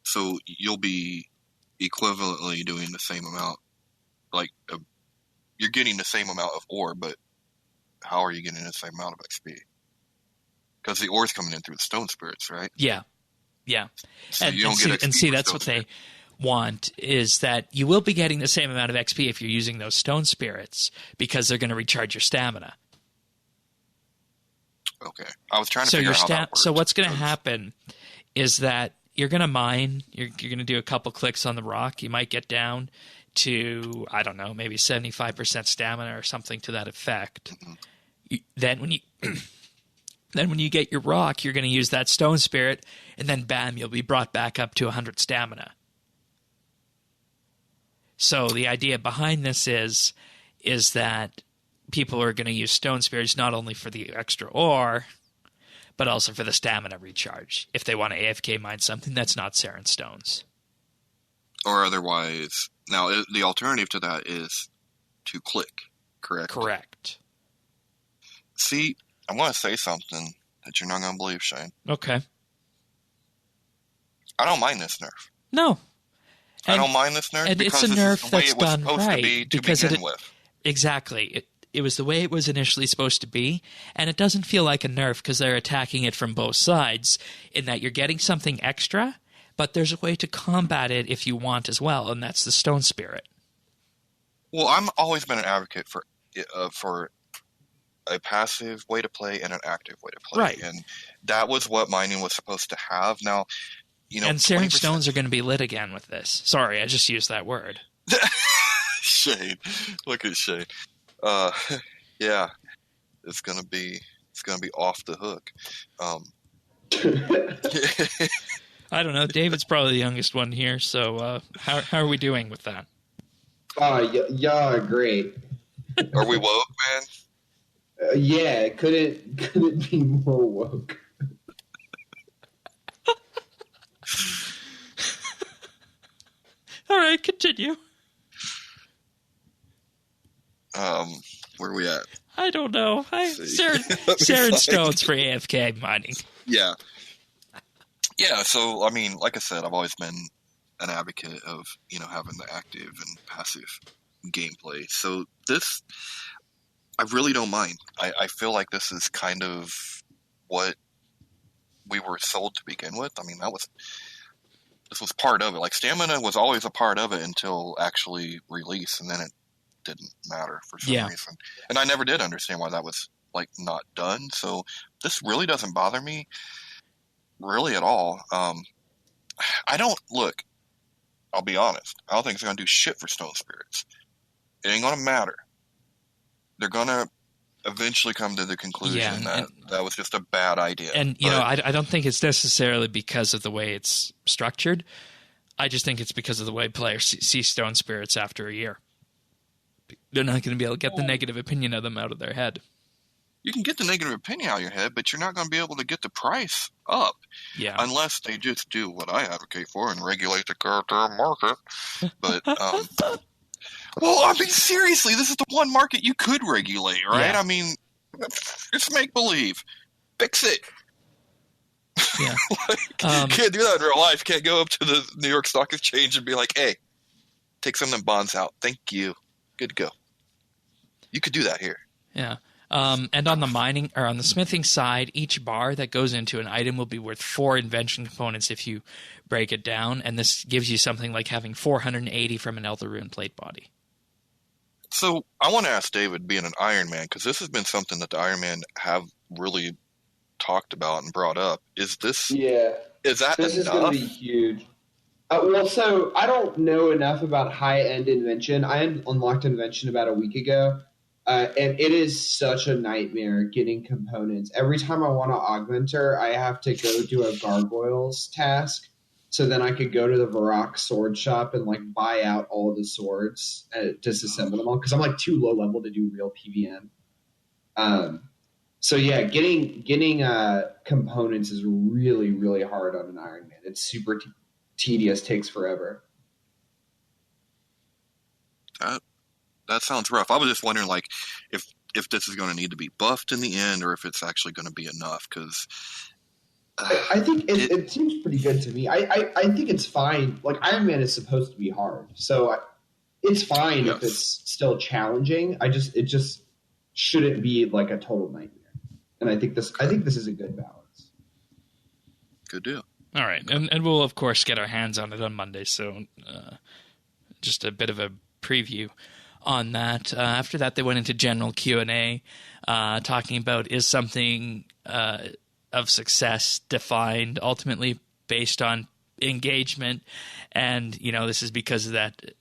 So you'll be equivalently doing the same amount, like you're getting the same amount of ore, but how are you getting the same amount of XP? Because the ore's coming in through the stone spirits, right? Yeah. So and you don't get XP see, for that's stone what spirit. they want, is that you will be getting the same amount of XP if you're using those stone spirits, because they're going to recharge your stamina. Okay. I was trying to figure out how that works. So what's going to happen is that you're going to mine, you're going to do a couple clicks on the rock, you might get down to, I don't know, maybe 75% stamina or something to that effect. Mm-hmm. Then when you get your rock, you're going to use that stone spirit, and then bam, you'll be brought back up to 100 stamina. So the idea behind this is that people are going to use stone spirits not only for the extra ore, but also for the stamina recharge, if they want to AFK mine something that's not Saren stones. Or otherwise, now the alternative to that is to click, correct? Correct. See, I want to say something that you're not going to believe, Shane. Okay. I don't mind this nerf. No. I don't mind this nerf because it's a nerf that's done right. To begin with. Exactly. It was the way it was initially supposed to be, and it doesn't feel like a nerf because they're attacking it from both sides, in that you're getting something extra, but there's a way to combat it if you want as well, and that's the stone spirit. Well, I've always been an advocate for a passive way to play and an active way to play. Right. And that was what mining was supposed to have. Now, and Saren stones are going to be lit again with this. Sorry, I just used that word. Shane. Look at Shane. Yeah. It's gonna be off the hook. I don't know. David's probably the youngest one here, so how are we doing with that? Y'all are great. Are we woke, man? Yeah, couldn't be more woke. All right, continue. Where are we at? I don't know. Saren stones for AFK mining. Yeah. Yeah, so, I mean, like I said, I've always been an advocate of, having the active and passive gameplay. So this, I really don't mind. I feel like this is kind of what we were sold to begin with. I mean, this was part of it. Like, stamina was always a part of it until actually release, and then it didn't matter for some reason. And I never did understand why that was, not done. So this really doesn't bother me really at all. I don't look. I'll be honest. I don't think it's going to do shit for stone spirits. It ain't going to matter. They're going to eventually come to the conclusion that was just a bad idea. And, I don't think it's necessarily because of the way it's structured. I just think it's because of the way players see stone spirits after a year. They're not going to be able to get the negative opinion of them out of their head. You can get the negative opinion out of your head, but you're not going to be able to get the price up. Yeah. Unless they just do what I advocate for and regulate the character market. But, well, I mean, seriously, this is the one market you could regulate, right? Yeah. I mean, it's make-believe. Fix it. Yeah. Can't do that in real life. Can't go up to the New York Stock Exchange and be like, hey, take some of them bonds out. Thank you. Good to go. You could do that here. Yeah. And on the mining or on the smithing side, each bar that goes into an item will be worth 4 invention components if you break it down, and this gives you something like having 480 from an Elder Rune plate body. So I want to ask David, being an Iron Man, because this has been something that the Iron Man have really talked about and brought up. Is this? Yeah. Is that this enough? is going to be huge. Well, so I don't know enough about high-end invention. I unlocked invention about a week ago. And it is such a nightmare getting components. Every time I want to augment her, I have to go do a gargoyles task. So then I could go to the Varrock sword shop and like buy out all the swords, disassemble them all, because I'm like too low level to do real PvM. So yeah, getting components is really, really hard on an Iron Man. It's super tedious, takes forever. That sounds rough. I was just wondering, like, if this is going to need to be buffed in the end, or if it's actually going to be enough. Because I think it seems pretty good to me. I think it's fine. Like, Iron Man is supposed to be hard, so it's fine if it's still challenging. It just shouldn't be like a total nightmare. And I think this is a good balance. Good deal. All right, and we'll of course get our hands on it on Monday. So just a bit of a preview on that. After that, they went into general Q&A, talking about, is something of success defined ultimately based on engagement? And, this is because of that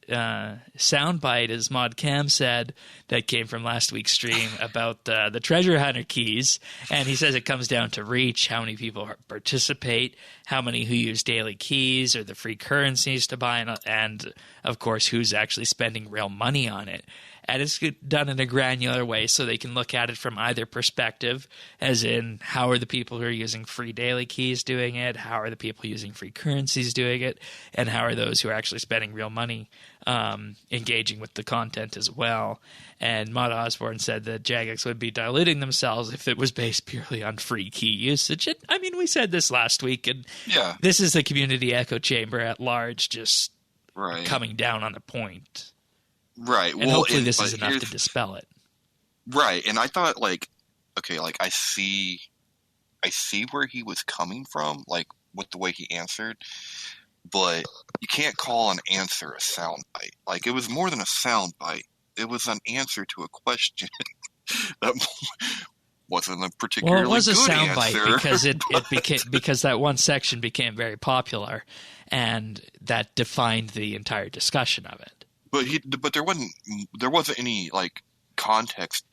soundbite, as Mod Cam said, that came from last week's stream about the treasure hunter keys. And he says it comes down to reach, how many people participate, how many who use daily keys or the free currencies to buy, and of course, who's actually spending real money on it. And it's done in a granular way, so they can look at it from either perspective, as in, how are the people who are using free daily keys doing it, how are the people using free currencies doing it, and how are those who are actually spending real money engaging with the content as well. And Mod Osborne said that Jagex would be diluting themselves if it was based purely on free key usage. And, I mean, we said this last week, and this is the community echo chamber at large just coming down on the point. Right. And hopefully this is enough to dispel it. Right. And I thought, like, okay, like, I see where he was coming from, like, with the way he answered, but you can't call an answer a soundbite. Like, it was more than a soundbite. It was an answer to a question that wasn't a particularly good answer. Well, it was a soundbite because it became, because that one section became very popular, and that defined the entire discussion of it. But there wasn't any like context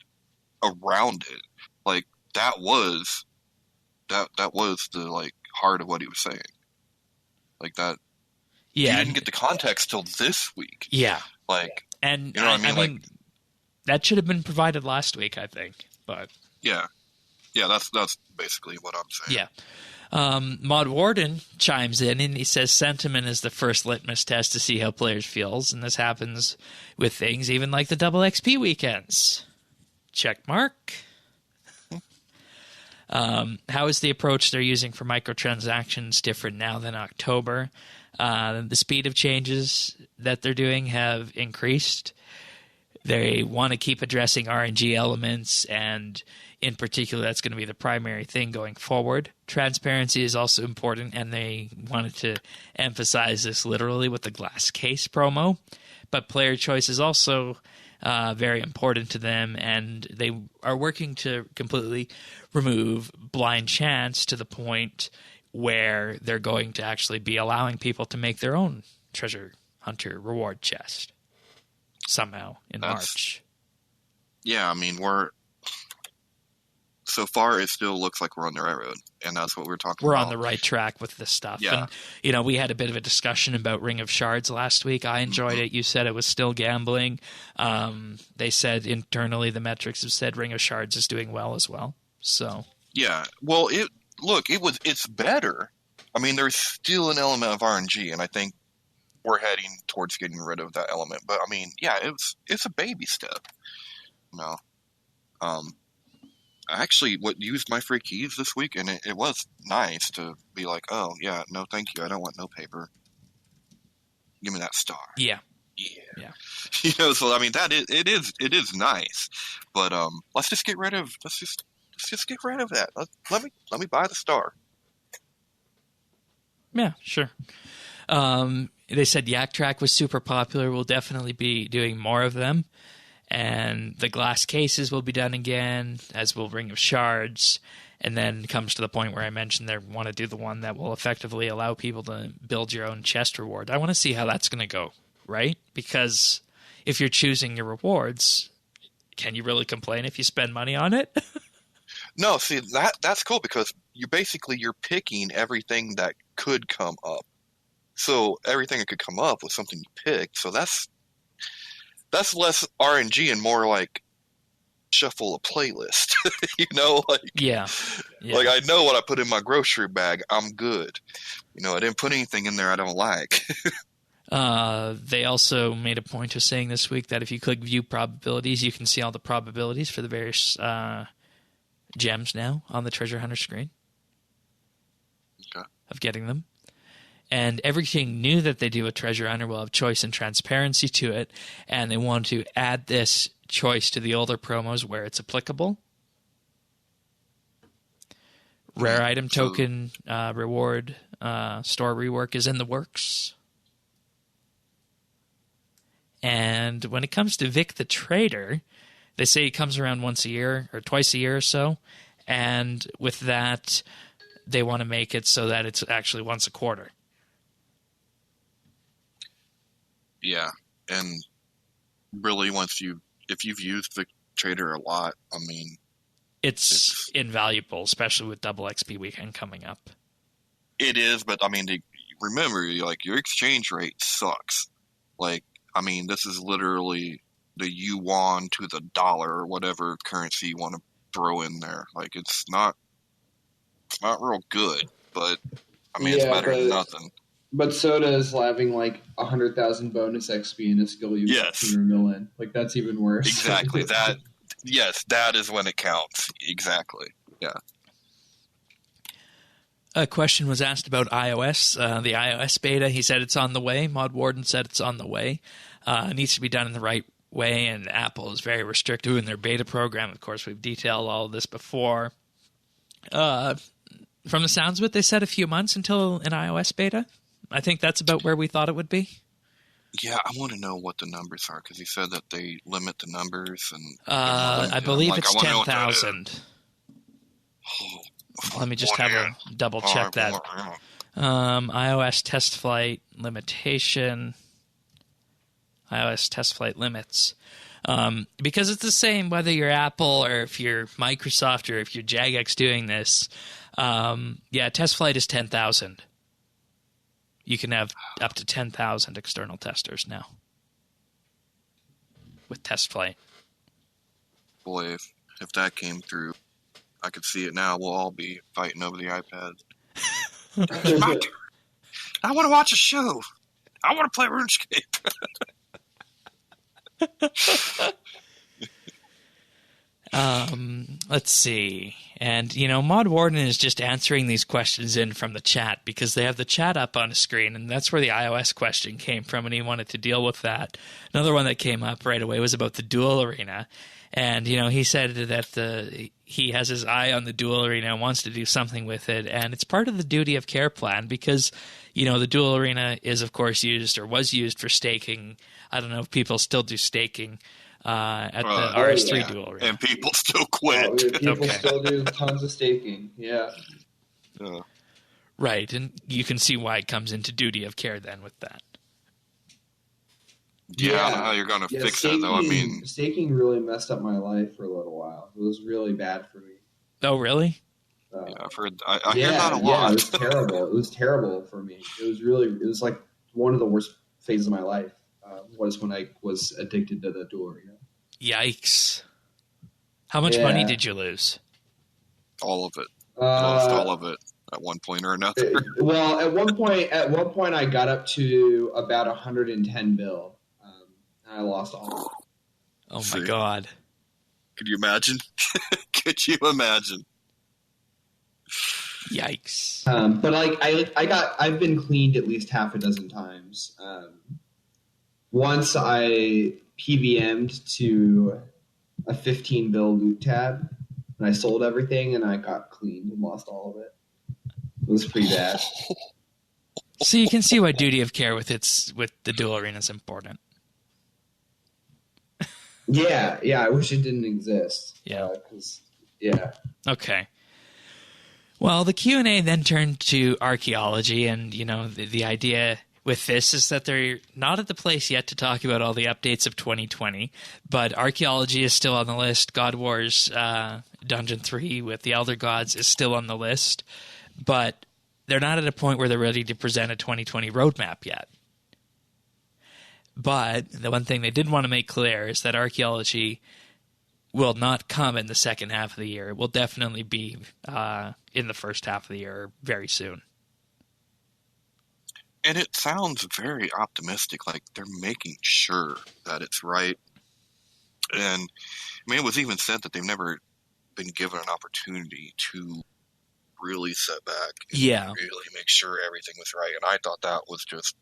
around it. Like that was the like heart of what he was saying. Like that. Yeah. He didn't get the context till this week. Yeah. Like, and you know what I mean? Like that should have been provided last week, I think. But yeah, that's basically what I'm saying. Yeah. Mod Warden chimes in and he says sentiment is the first litmus test to see how players feels, and this happens with things even like the double XP weekends. Check mark. How is the approach they're using for microtransactions different now than October? The speed of changes that they're doing have increased. They want to keep addressing RNG elements, and in particular, that's going to be the primary thing going forward. Transparency is also important, and they wanted to emphasize this literally with the glass case promo. But player choice is also very important to them, and they are working to completely remove blind chance to the point where they're going to actually be allowing people to make their own treasure hunter reward chest somehow in March. Yeah, I mean, so far, it still looks like we're on the right road, and that's what we're talking about. We're on the right track with this stuff. Yeah. And, we had a bit of a discussion about Ring of Shards last week. I enjoyed it. You said it was still gambling. They said internally the metrics have said Ring of Shards is doing well as well. So yeah. Well, it's better. I mean, there's still an element of RNG, and I think we're heading towards getting rid of that element. But, I mean, yeah, it's a baby step. I actually used my free keys this week, and it was nice to be like, oh, yeah, no, thank you. I don't want no paper. Give me that star. Yeah. Yeah. So, I mean, it is nice. But let's just get rid of that. Let me buy the star. Yeah, sure. They said Yak Track was super popular. We'll definitely be doing more of them. And the glass cases will be done again, as will Ring of Shards. And then comes to the point where I mentioned they want to do the one that will effectively allow people to build your own chest reward. I want to see how that's going to go, right? Because if you're choosing your rewards, can you really complain if you spend money on it? No, see, that's cool because you're picking everything that could come up. So everything that could come up was something you picked. So that's less RNG and more like shuffle a playlist. Yeah. Like I know what I put in my grocery bag. I'm good. I didn't put anything in there I don't like. They also made a point of saying this week that if you click view probabilities, you can see all the probabilities for the various gems now on the treasure hunter screen. Okay. Of getting them. And everything new that they do with treasure hunter will have choice and transparency to it, and they want to add this choice to the older promos where it's applicable. Rare item token reward store rework is in the works. And when it comes to Vic the Trader, they say he comes around once a year or twice a year or so. And with that, they want to make it so that it's actually once a quarter. Yeah. And really, if you've used Vic Trader a lot, I mean, it's invaluable, especially with double XP weekend coming up. It is, but I mean, remember, your exchange rate sucks. This is literally the yuan to the dollar or whatever currency you want to throw in there. It's not real good, but it's better than nothing. But Soda is having 100,000 bonus XP in a skill you can mill in. That's even worse. Exactly. That is when it counts. Exactly. Yeah. A question was asked about iOS, the iOS beta. He said it's on the way. Mod Warden said it's on the way. It needs to be done in the right way, and Apple is very restrictive in their beta program. Of course, we've detailed all of this before. From the sounds of it, they said a few months until an iOS beta. I think that's about where we thought it would be. Yeah, I want to know what the numbers are, because he said that they limit the numbers. And I believe it's 10,000. Let me just have a double check that. iOS test flight limitation. iOS test flight limits. Because it's the same whether you're Apple or if you're Microsoft or if you're Jagex doing this. Test flight is 10,000. You can have up to 10,000 external testers now with test flight. Boy, if that came through, I could see it now. We'll all be fighting over the iPad. I want to watch a show. I want to play RuneScape. Let's see. And, Mod Warden is just answering these questions in from the chat because they have the chat up on the screen, and that's where the iOS question came from, and he wanted to deal with that. Another one that came up right away was about the dual arena. And, he said that he has his eye on the dual arena and wants to do something with it. And it's part of the duty of care plan because, the dual arena is, of course, used or was used for staking. I don't know if people still do staking at the RS3 dual arena. And people still quit. People still do tons of staking. Yeah. Right. And you can see why it comes into duty of care then with that. Yeah, I don't know how you're going to fix that, though. Staking really messed up my life for a little while. It was really bad for me. Oh, really? I've heard. I hear that a lot. Yeah, it was terrible. It was terrible for me. It was like one of the worst phases of my life. Was when I was addicted to the dual arena. Yikes! How much money did you lose? All of it. Lost all of it at one point or another. At one point, I got up to about 110 bill. I lost all of it. Oh my god! Could you imagine? Could you imagine? Yikes! But I've been cleaned at least half a dozen times. Once I PvM'd to a 15 bill loot tab, and I sold everything, and I got cleaned and lost all of it. It was pretty bad. So you can see why duty of care with the dual arena is important. Yeah, I wish it didn't exist. Yeah. Okay. Well, the Q&A then turned to archaeology, and the idea with this is that they're not at the place yet to talk about all the updates of 2020, but Archaeology is still on the list. God Wars Dungeon 3 with the Elder Gods is still on the list, but they're not at a point where they're ready to present a 2020 roadmap yet. But the one thing they did want to make clear is that Archaeology will not come in the second half of the year. It will definitely be in the first half of the year very soon. And it sounds very optimistic, like they're making sure that it's right. And I mean, it was even said that they've never been given an opportunity to really sit back and really make sure everything was right. And I thought that was just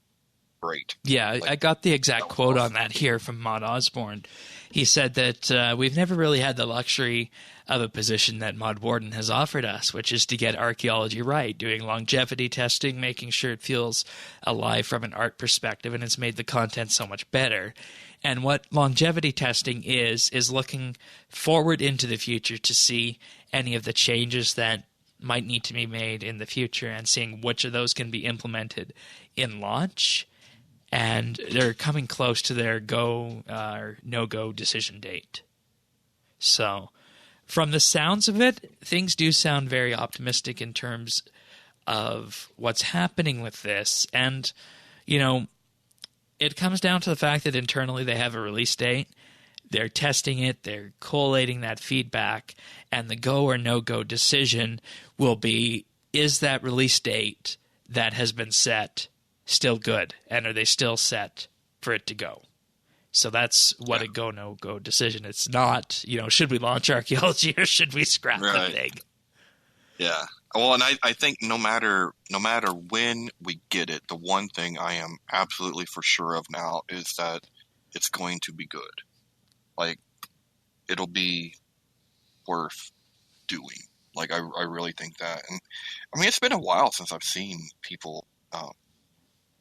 great. Yeah, like, I got the exact quote on that here from Maud Osborne. He said that we've never really had the luxury of a position that Maud Warden has offered us, which is to get Archaeology right, doing longevity testing, making sure it feels alive from an art perspective, and it's made the content so much better. And what longevity testing is looking forward into the future to see any of the changes that might need to be made in the future and seeing which of those can be implemented in launch. And they're coming close to their go or no-go decision date. So from the sounds of it, things do sound very optimistic in terms of what's happening with this. And, you know, it comes down to the fact that internally they have a release date. They're testing it. They're collating that feedback. And the go or no-go decision will be, is that release date that has been set still good? And are they still set for it to go? So that's what a go, no-go decision. It's not, you know, should we launch Archaeology or should we scrap the thing? Yeah. Well, and I think no matter when we get it, the one thing I am absolutely for sure of now is that it's going to be good. Like, it'll be worth doing. Like, I really think that. And, I mean, it's been a while since I've seen people,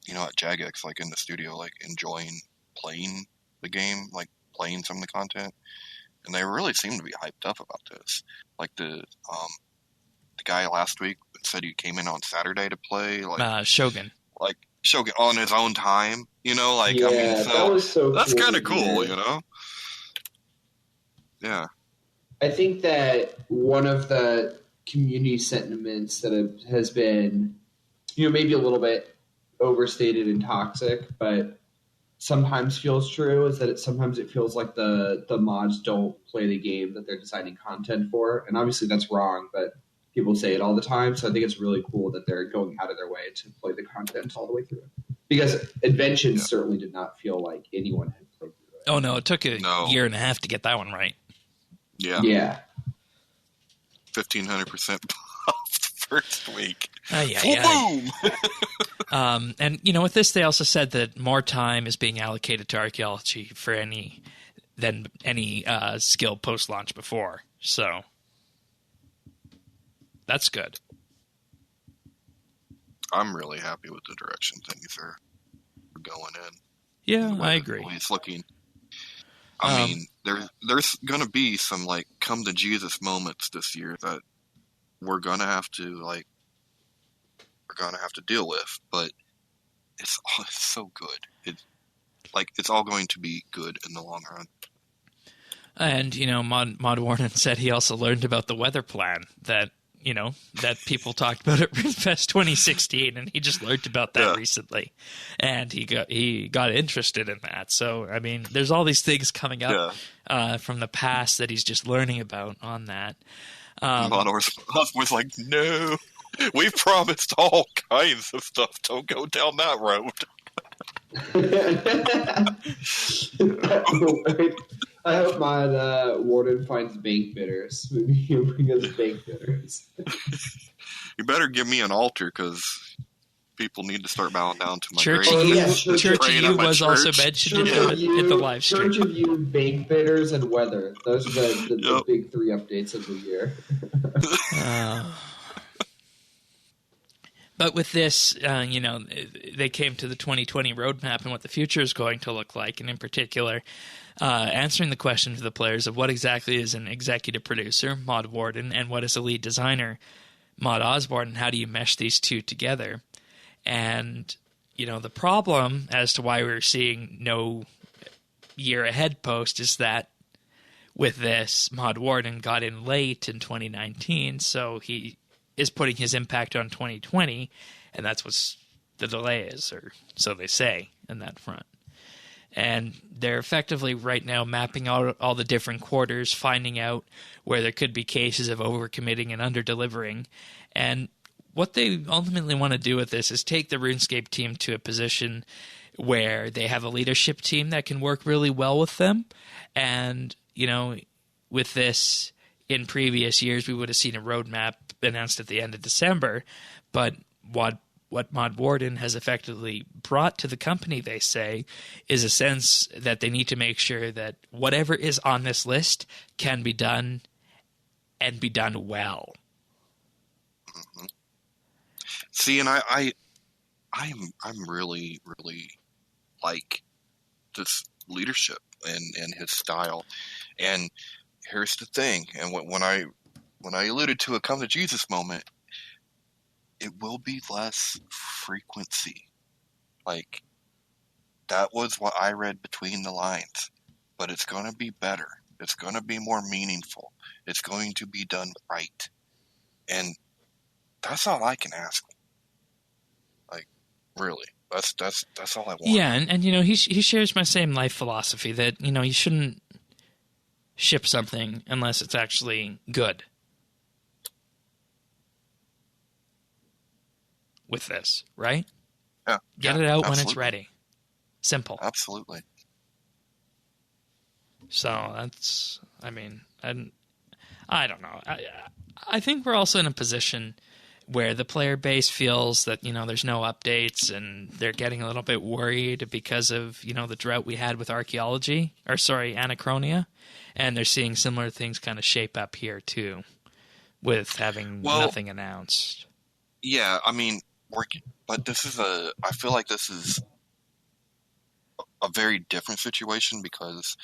you know, at Jagex, like, in the studio, like, enjoying playing the game, like, playing some of the content. And they really seem to be hyped up about this. Like, the guy last week said he came in on Saturday to play, like Shogun. Like, Shogun on his own time, you know? Like, yeah, I mean, so that was so that's cool kind of cool, you know? Yeah. I think that one of the community sentiments that has been, you know, maybe a little bit overstated and toxic, but sometimes feels true, is that sometimes it feels like the mods don't play the game that they're designing content for. And obviously that's wrong, but people say it all the time. So I think it's really cool that they're going out of their way to play the content all the way through. Because Invention certainly did not feel like anyone had played through it. Oh, no, it took a year and a half to get that one right. Yeah. Yeah. 1,500% off the first week. Boom! And, you know, with this, they also said that more time is being allocated to Archaeology for any skill post-launch before. So that's good. I'm really happy with the direction things are going in. Yeah, I agree. It's looking. I mean, there's going to be some, like, come to Jesus moments this year that we're going to have to deal with, but it's so good. It's all going to be good in the long run. And, you know, Maud Warden said he also learned about the weather plan that, you know, that people talked about at RINFest 2016, and he just learned about that recently, and he got interested in that. So, I mean, there's all these things coming up from the past that he's just learning about on that. Was like, no, we promised all kinds of stuff. Don't go down that road. I hope my Warden finds bank bidders. Maybe he'll bring us bank bidders. You better give me an altar, because people need to start bowing down to my Church grave. Church of You was also mentioned in the live stream. Church of You, bank bidders, and weather. Those are the big three updates of the year. But with this, you know, they came to the 2020 roadmap and what the future is going to look like, and in particular, answering the question to the players of what exactly is an executive producer, Maud Warden, and what is a lead designer, Maud Osborne, and how do you mesh these two together? And the problem as to why we're seeing no year ahead post is that with this, Mod Warden got in late in 2019, so he is putting his impact on 2020, and that's what the delay is, or so they say in that front. And they're effectively right now mapping out all the different quarters, finding out where there could be cases of overcommitting and under-delivering. And what they ultimately want to do with this is take the RuneScape team to a position where they have a leadership team that can work really well with them. And, with this, in previous years, we would have seen a roadmap announced at the end of December. But what Mod Warden has effectively brought to the company, they say, is a sense that they need to make sure that whatever is on this list can be done and be done well. Mm-hmm. See, and I'm really, really like this leadership and his style. And here's the thing, and when I alluded to a come to Jesus moment, it will be less frequency. Like, that was what I read between the lines. But it's going to be better. It's going to be more meaningful. It's going to be done right. And that's all I can ask. Like, really. That's all I want. Yeah, and he shares my same life philosophy that, you shouldn't ship something unless it's actually good. With this, right? Yeah. Get it out absolutely. when it's ready. Simple. Absolutely. So that's, I don't know. I think we're also in a position where the player base feels that, there's no updates and they're getting a little bit worried because of, the drought we had with Archaeology, Anachronia. And they're seeing similar things kind of shape up here too with having nothing announced. Yeah, but I feel like this is a very different situation because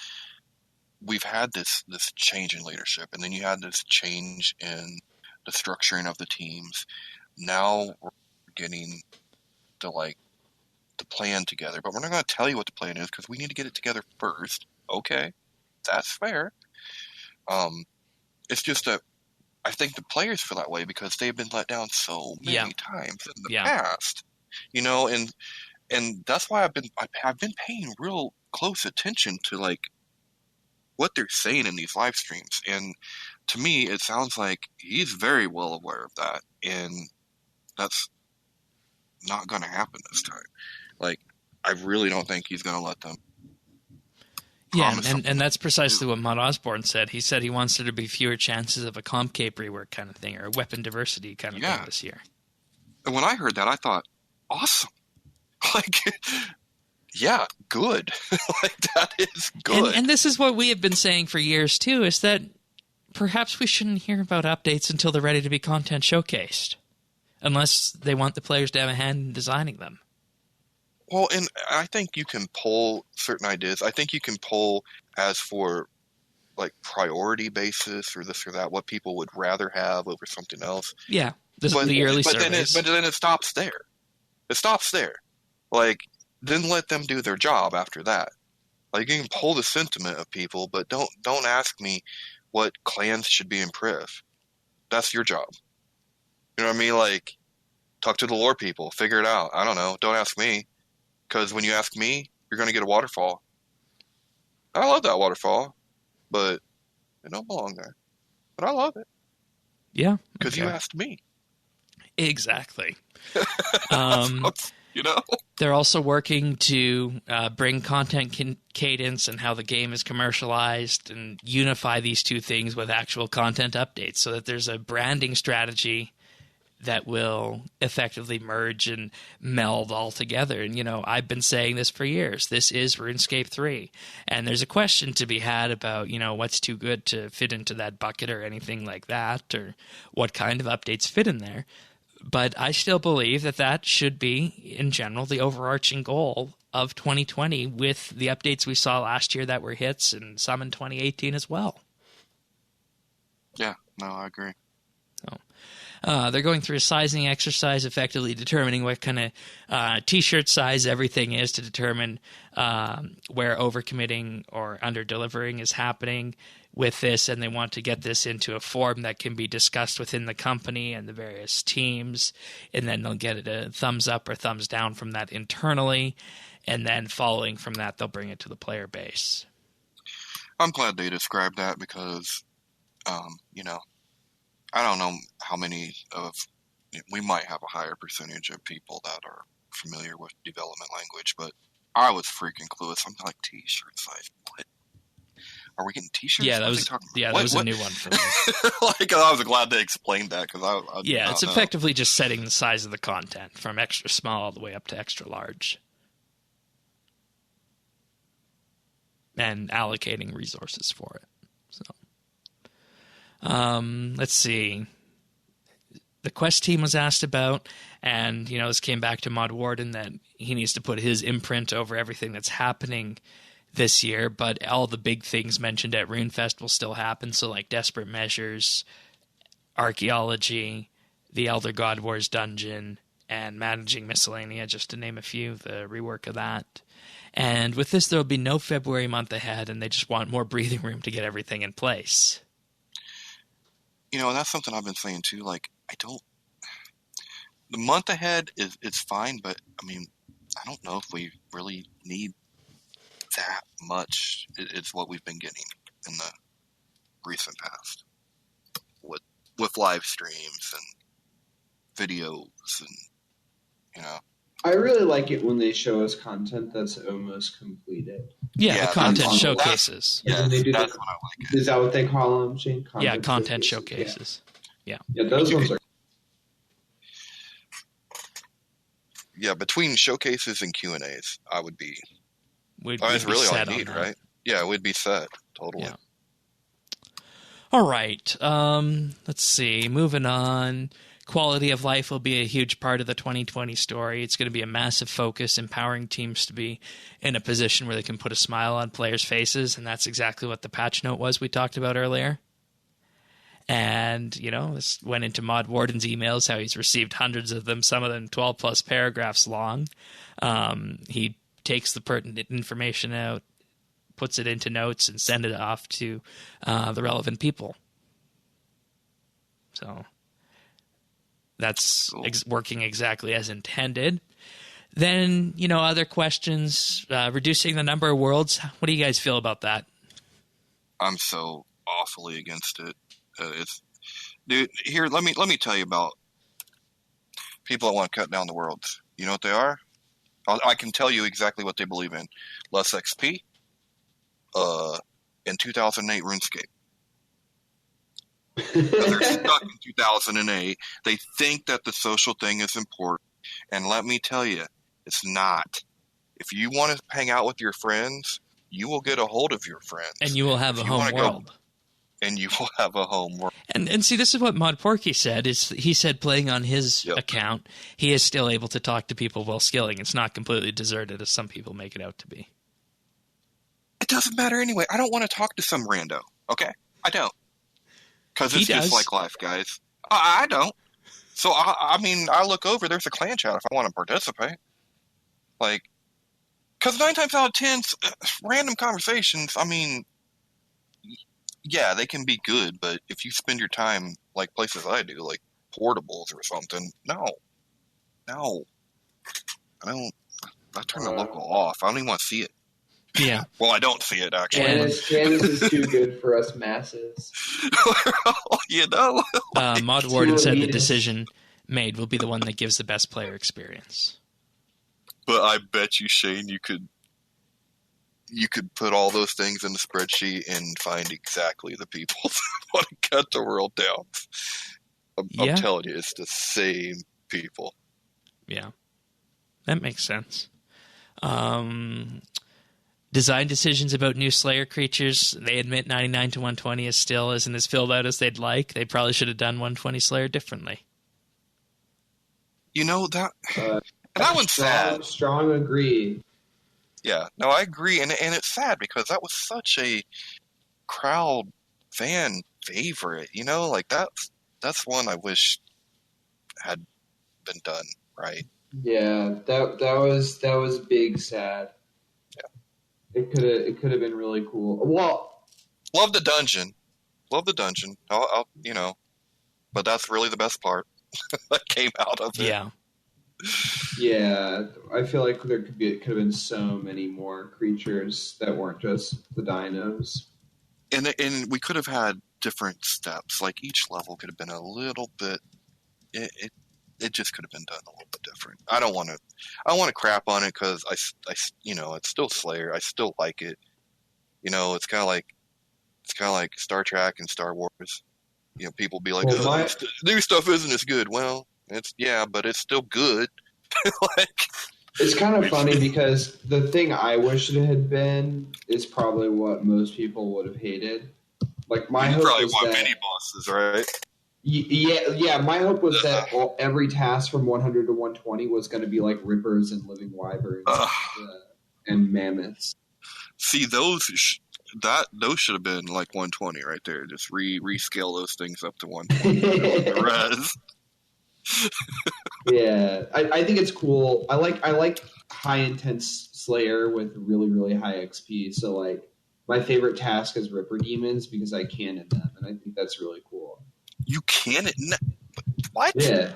we've had this change in leadership, and then you had this change in the structuring of the teams. Now we're getting the plan together, but we're not going to tell you what the plan is because we need to get it together first. Okay, that's fair. It's just that I think the players feel that way because they've been let down so many times in the past, and that's why I've been paying real close attention to what they're saying in these live streams. And to me, it sounds like he's very well aware of that, and that's not going to happen this time. I really don't think he's going to let them. Yeah, and that's precisely what Matt Osborne said. He said he wants there to be fewer chances of a comp cape rework kind of thing, or a weapon diversity kind of thing this year. And when I heard that, I thought, awesome. Yeah, good. That is good. And this is what we have been saying for years, too, is that perhaps we shouldn't hear about updates until they're ready to be content showcased, unless they want the players to have a hand in designing them. Well, and I think you can pull certain ideas. I think you can pull as for priority basis or this or that, what people would rather have over something else. Yeah, the yearly surveys. But then it stops there. It stops there. Then let them do their job after that. You can pull the sentiment of people, but don't ask me what clans should be in Priv. That's your job. You know what I mean? Talk to the lore people. Figure it out. I don't know. Don't ask me. Because when you ask me, you're going to get a waterfall. I love that waterfall, but it don't belong there. But I love it. Yeah. Because you asked me. Exactly. You know? They're also working to bring content cadence and how the game is commercialized and unify these two things with actual content updates so that there's a branding strategy that will effectively merge and meld all together. And, I've been saying this for years. This is RuneScape 3. And there's a question to be had about, what's too good to fit into that bucket or anything like that, or what kind of updates fit in there. But I still believe that should be, in general, the overarching goal of 2020 with the updates we saw last year that were hits and some in 2018 as well. Yeah, no, I agree. They're going through a sizing exercise, effectively determining what kind of T-shirt size everything is to determine where overcommitting or under-delivering is happening with this, and they want to get this into a form that can be discussed within the company and the various teams, and then they'll get it a thumbs up or thumbs down from that internally, and then following from that, they'll bring it to the player base. I'm glad they described that because, you know, I don't know how many of, we might have a higher percentage of people that are familiar with development language, but I was freaking clueless. I'm like, T-shirt size, what? Are we getting T-shirts? Yeah, that was a new one for me. Like, I was glad they explained that because I yeah, it's effectively just setting the size of the content from extra small all the way up to extra large, and allocating resources for it. So, let's see. The Quest team was asked about, and you know, this came back to Mod Warden that he needs to put his imprint over everything that's happening this year, but all the big things mentioned at RuneFest will still happen. So like Desperate Measures, Archaeology, the Elder God Wars dungeon, and Managing Miscellanea, just to name a few, the rework of that. And with this, there will be no February month ahead, and they just want more breathing room to get everything in place. You know, that's something I've been saying too. Like, the month ahead is fine, but I mean, I don't know if we really need that much. It's what we've been getting in the recent past with live streams and videos, and you know. I really like it when they show us content that's almost completed. Yeah, the content showcases. Yeah, they do that's what I like. Is that what they call them, Shane? Content showcases. Yeah, those ones are. Yeah, between showcases and Q&As, I would be. It's really all I need, right? Yeah, we'd be set. Totally. Yeah. All right. Let's see. Moving on. Quality of life will be a huge part of the 2020 story. It's going to be a massive focus, empowering teams to be in a position where they can put a smile on players' faces, and that's exactly what the patch note was we talked about earlier. And, you know, this went into Mod Warden's emails, how he's received hundreds of them, some of them 12-plus paragraphs long. He takes the pertinent information out, puts it into notes, and send it off to the relevant people. So that's working exactly as intended. Then, you know, other questions, reducing the number of worlds. What do you guys feel about that? I'm so awfully against it. Dude, here, let me tell you about people that want to cut down the worlds. You know what they are? I can tell you exactly what they believe in. Less XP, in 2008 RuneScape. They're stuck in 2008. They think that the social thing is important. And let me tell you, it's not. If you want to hang out with your friends, you will get a hold of your friends. And you will have a home world. And you will have a home world. And see, this is what Mod Porky said. He said playing on his account, he is still able to talk to people while skilling. It's not completely deserted as some people make it out to be. It doesn't matter anyway. I don't want to talk to some rando, okay? I don't. Because it's just like life, guys. I don't. So, I mean, I look over, there's a clan chat if I want to participate. Like, because 9 times out of 10, random conversations, I mean, yeah, they can be good, but if you spend your time like places I do, like portables or something, no. I turn the local off. I don't even want to see it. Yeah. Well, I don't see it, actually. Janice is too good for us masses. You know? Mod Warden said the decision made will be the one that gives the best player experience. But I bet you, Shane, you could put all those things in the spreadsheet and find exactly the people that want to cut the world down. I'm telling you, it's the same people. Yeah. That makes sense. Design decisions about new Slayer creatures. They admit 99 to 120 is still isn't as filled out as they'd like. They probably should have done 120 Slayer differently. You know, that one's sad. Strong agree. Yeah, no, I agree, and it's sad because that was such a crowd fan favorite. You know, like that's one I wish had been done right. Yeah, that was big sad. Yeah. It could have been really cool. Well, love the dungeon. I'll but that's really the best part that came out of it. Yeah. Yeah, I feel like it could have been so many more creatures that weren't just the dinos. And we could have had different steps. Like each level could have been a little bit. It just could have been done a little bit different. I don't want to crap on it because I it's still Slayer. I still like it. It's kind of like Star Trek and Star Wars. People be like, new stuff isn't as good. Well, but it's still good. Like, it's kind of funny because the thing I wish it had been is probably what most people would have hated. Like my hope probably was want that mini bosses, right? Yeah. My hope was that every task from 100 to 120 was going to be like rippers and living wyverns and mammoths. See, those should have been like 120 right there. Just rescale those things up to 120. Res. Yeah, I think it's cool. I like high intense Slayer with really, really high XP. So like my favorite task is Ripper Demons because I cannon them, and I think that's really cool. You cannon? What? Yeah.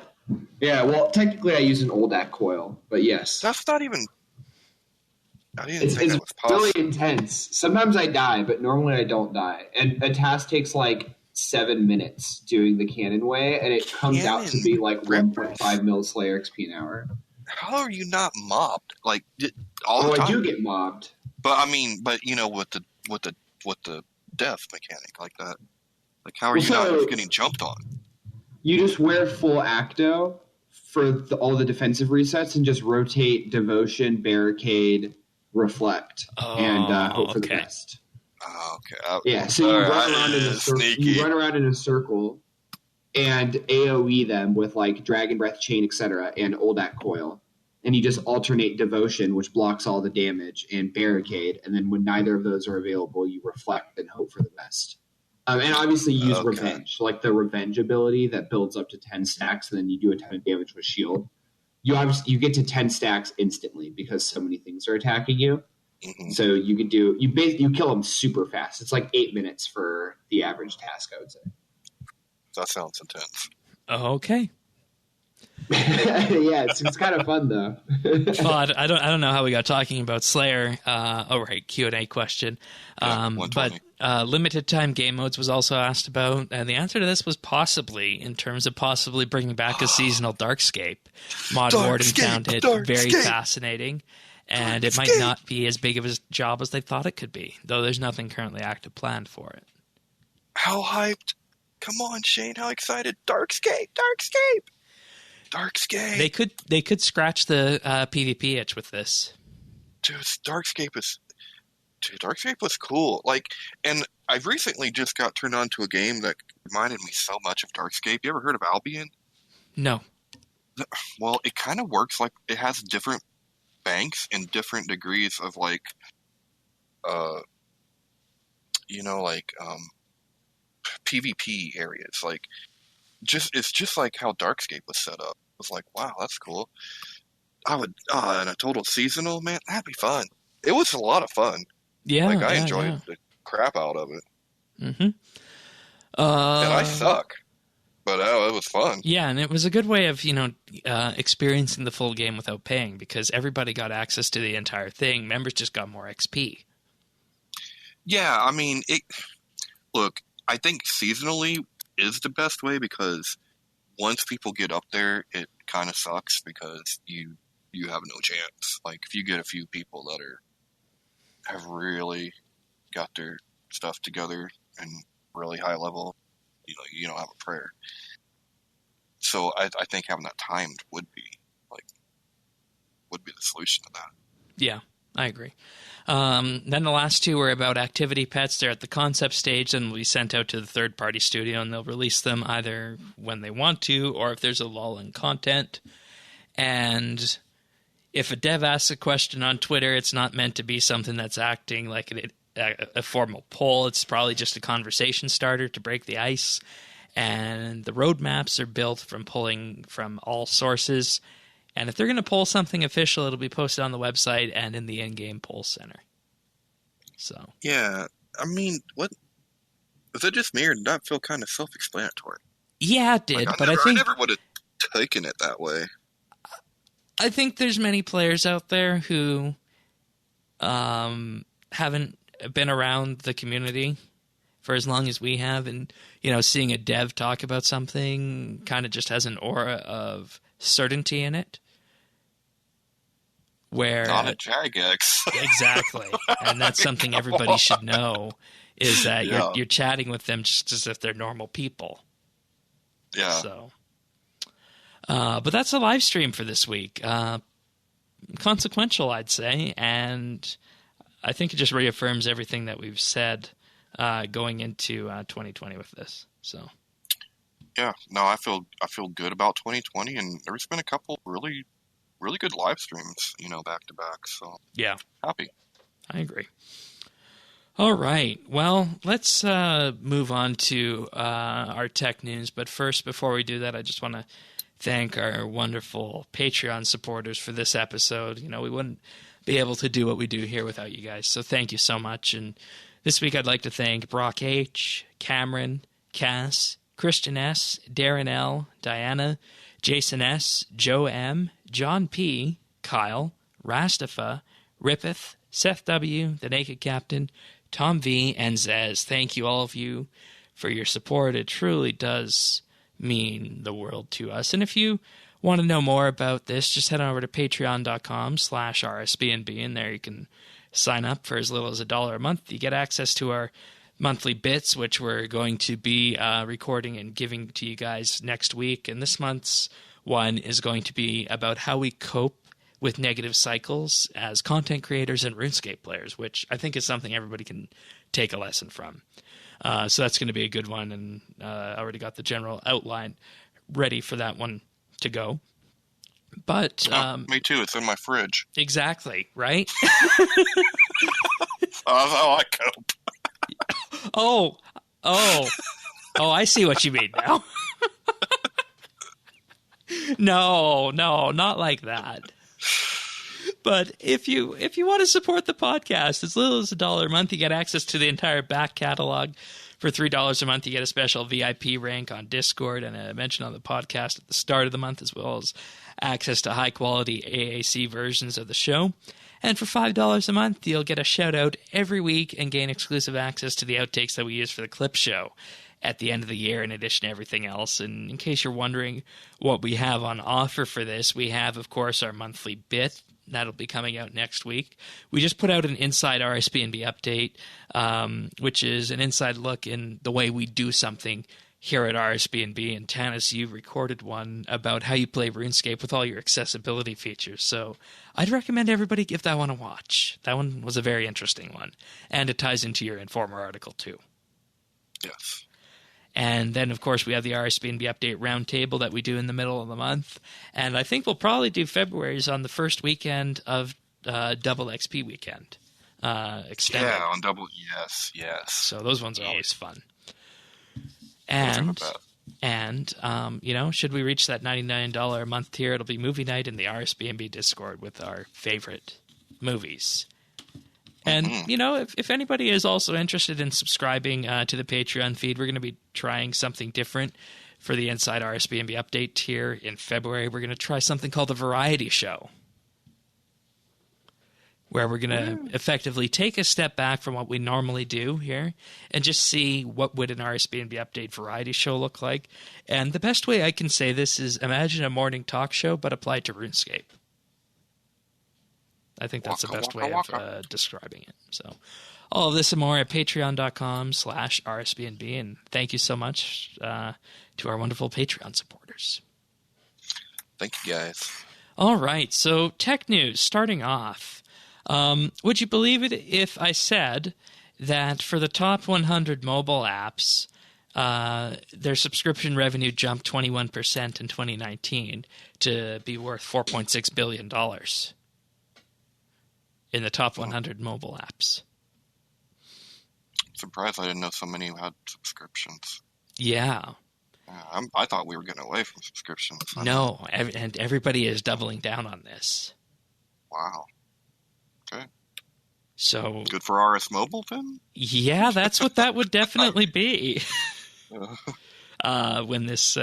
Yeah, well, technically I use an old ACK coil, but yes. That's not even... I didn't think that was possible. It's really intense. Sometimes I die, but normally I don't die. And a task takes like 7 minutes doing the cannon way, and it comes out to be like 1.5 mil Slayer XP an hour. How are you not mobbed? Like all the time? I do get mobbed. But I mean, with the death mechanic like that, like how are you not just getting jumped on? You just wear full Acto for all the defensive resets and just rotate Devotion, Barricade, Reflect, and hope for the best. Oh, okay. Yeah, so you run around in a circle. You run around in a circle and AoE them with like Dragon Breath, Chain, etc., and Old Act Coil, and you just alternate Devotion, which blocks all the damage, and Barricade, and then when neither of those are available, you Reflect and hope for the best. And obviously use Revenge, like the Revenge ability that builds up to 10 stacks, and then you do a ton of damage with Shield. You get to 10 stacks instantly because so many things are attacking you. Mm-hmm. So you can you kill them super fast. It's like 8 minutes for the average task, I would say. That sounds intense. Okay. Yeah, it's kind of fun though. Well, I don't know how we got talking about Slayer. Right, Q&A question. But limited time game modes was also asked about, and the answer to this was possibly, in terms of possibly bringing back a seasonal Darkscape. Mod Warden found it very fascinating, and it might not be as big of a job as they thought it could be, though there's nothing currently active planned for it. How hyped? Come on, Shane, how excited? Darkscape! They could scratch the PvP itch with this. Dude, Darkscape was cool. Like, and I've recently just got turned on to a game that reminded me so much of Darkscape. You ever heard of Albion? No. Well, it kind of works like it has different banks and different degrees of PvP areas. Like, it's just like how Darkscape was set up. I was like, wow, that's cool. I would, and a total seasonal, man, that'd be fun. It was a lot of fun. Yeah, I enjoyed the crap out of it. Mm-hmm. And I suck, but it was fun. Yeah, and it was a good way of experiencing the full game without paying, because everybody got access to the entire thing. Members just got more XP. Yeah, I mean, look, I think seasonally is the best way, because once people get up there, it kind of sucks because you have no chance. Like, if you get a few people that have really got their stuff together and really high level, you don't have a prayer. So I think having that timed would be the solution to that. Yeah, I agree. Then the last two were about activity pets. They're at the concept stage and will be sent out to the third-party studio, and they'll release them either when they want to or if there's a lull in content. And if a dev asks a question on Twitter, it's not meant to be something that's acting like a formal poll. It's probably just a conversation starter to break the ice. And the roadmaps are built from pulling from all sources. And if they're going to pull something official, it'll be posted on the website and in the in-game poll center. So Yeah, I mean, what was it? Just me, or did that feel kind of self-explanatory? yeah, it did, Like, but I I think never would have taken it that way. I think there's many players out there who haven't been around the community for as long as we have, and seeing a dev talk about something kind of just has an aura of certainty in it. Where Not a Jagex. Exactly, and that's something everybody should know, is that Yeah. you're chatting with them just as if they're normal people. Yeah. So, but that's a live stream for this week. Consequential, I'd say, and I think it just reaffirms everything that we've said going into 2020 with this. So, Yeah. No, I feel good about 2020, and there's been a couple really good live streams, back to back. So yeah, happy. I agree. All right. Well, let's move on to our tech news. But first, before we do that, I just want to thank our wonderful Patreon supporters for this episode. We wouldn't be able to do what we do here without you guys. So thank you so much. And this week, I'd like to thank Brock H., Cameron, Cass, Christian S., Darren L., Diana, Jason S., Joe M., John P., Kyle, Rastafa, Rippeth, Seth W., The Naked Captain, Tom V., and Zez. Thank you, all of you, for your support. It truly does mean the world to us. And if you want to know more about this, just head on over to patreon.com/RSBNB, and there you can sign up for as little as $1 a month. You get access to our monthly bits, which we're going to be recording and giving to you guys next week. And this month's one is going to be about how we cope with negative cycles as content creators and RuneScape players, which I think is something everybody can take a lesson from. So that's going to be a good one, and I already got the general outline ready for that one to go. But me too. It's in my fridge. Exactly, right? That's how I cope. Oh, I see what you mean now. No, not like that. But if you want to support the podcast, as little as $1 a month, you get access to the entire back catalog. For $3 a month, you get a special VIP rank on Discord and a mention on the podcast at the start of the month, as well as access to high-quality AAC versions of the show. And for $5 a month, you'll get a shout-out every week and gain exclusive access to the outtakes that we use for the clip show at the end of the year, in addition to everything else. And in case you're wondering what we have on offer for this, we have, of course, our monthly bit. That'll be coming out next week. We just put out an Inside RSBNB update, which is an inside look in the way we do something here at RSBNB. And Tanis, you recorded one about how you play RuneScape with all your accessibility features. So I'd recommend everybody give that one a watch. That one was a very interesting one. And it ties into your Informer article, too. Yes. And then, of course, we have the RSBANDB update roundtable that we do in the middle of the month. And I think we'll probably do February's on the first weekend of Double XP weekend. Extended. Yeah, on double. Yes. So those ones are always fun. And should we reach that $99 a month tier, it'll be movie night in the RSBNB Discord with our favorite movies. And, if anybody is also interested in subscribing to the Patreon feed, we're going to be trying something different for the Inside RSBNB update tier in February. We're going to try something called the Variety Show, where we're going to effectively take a step back from what we normally do here and just see what would an RSBNB update variety show look like. And the best way I can say this is imagine a morning talk show, but applied to RuneScape. I think that's the best way of describing it. So all of this and more at patreon.com/RSBNB. And thank you so much to our wonderful Patreon supporters. Thank you, guys. All right. So tech news starting off. Would you believe it if I said that for the top 100 mobile apps, their subscription revenue jumped 21% in 2019 to be worth $4.6 billion in the top 100 mobile apps? Surprised I didn't know so many had subscriptions. Yeah. I thought we were getting away from subscriptions. No, and everybody is doubling down on this. Wow. Okay. So good for RS Mobile then? Yeah, that's what that would definitely be. When this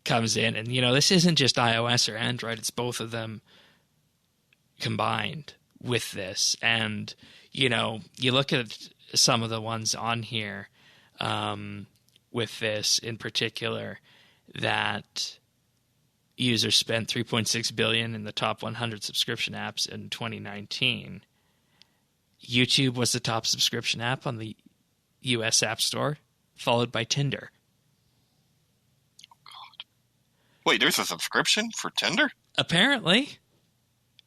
comes in. And, this isn't just iOS or Android. It's both of them combined with this. And, you look at some of the ones on here with this in particular that users spent $3.6 billion in the top 100 subscription apps in 2019. YouTube was the top subscription app on the U.S. App Store, followed by Tinder. Oh, God. Wait, there's a subscription for Tinder? Apparently.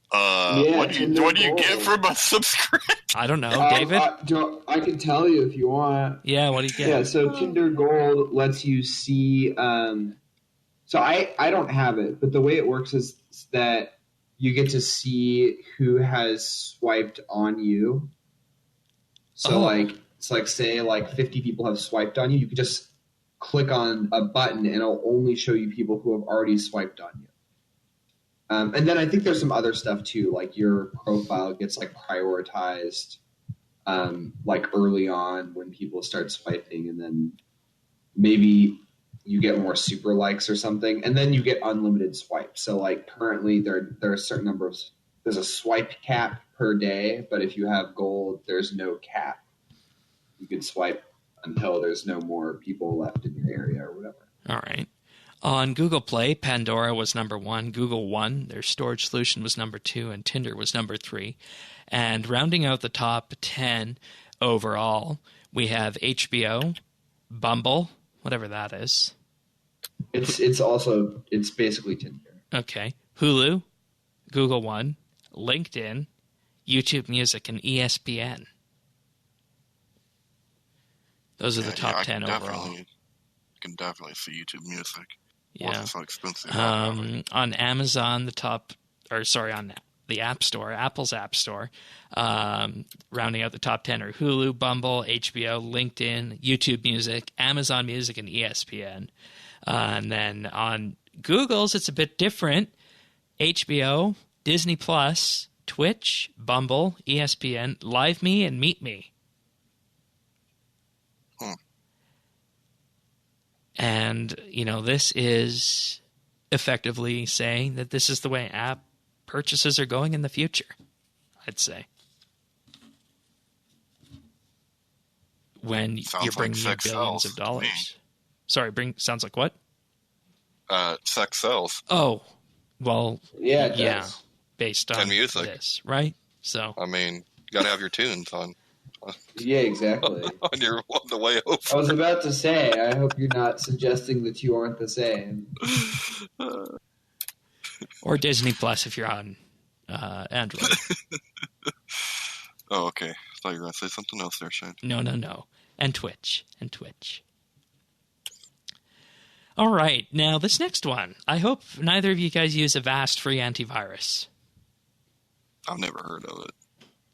What do you get from a subscription? I don't know, David. I can tell you if you want. Yeah, what do you get? Yeah, so Tinder Gold lets you see. So I don't have it, but the way it works is that you get to see who has swiped on you. So say 50 people have swiped on you. You can just click on a button and it'll only show you people who have already swiped on you. And then I think there's some other stuff too, like your profile gets prioritized early on when people start swiping, and then maybe you get more super likes or something, and then you get unlimited swipes. So currently there are a certain number of, there's a swipe cap per day, but if you have gold, there's no cap. You can swipe until there's no more people left in your area or whatever. All right. On Google Play, Pandora was number 1, Google won, their storage solution was number 2, and Tinder was number 3. And rounding out the top 10 overall, we have HBO, Bumble, whatever that is. It's basically Tinder. Okay. Hulu, Google One, LinkedIn, YouTube Music, and ESPN. Those are the top 10 overall. You can definitely see YouTube Music. Yeah. It's so expensive. On Amazon, on the App Store, Apple's App Store, rounding out the top 10 are Hulu, Bumble, HBO, LinkedIn, YouTube Music, Amazon Music, and ESPN. And then on Google's, it's a bit different. HBO, Disney Plus, Twitch, Bumble, ESPN, Live Me, and Meet Me. And, this is effectively saying that this is the way app purchases are going in the future, I'd say. When you're bringing in billions of dollars. Sorry, sounds like what? Sex sells. Oh, well, yeah, based on music. This, right? So, you got to have your tunes on. Yeah, exactly. on the way over. I was about to say, I hope you're not suggesting that you aren't the same. Or Disney Plus if you're on Android. Oh, okay. I thought you were going to say something else there, Shane. No. And Twitch. All right. Now, this next one. I hope neither of you guys use Avast free antivirus. I've never heard of it.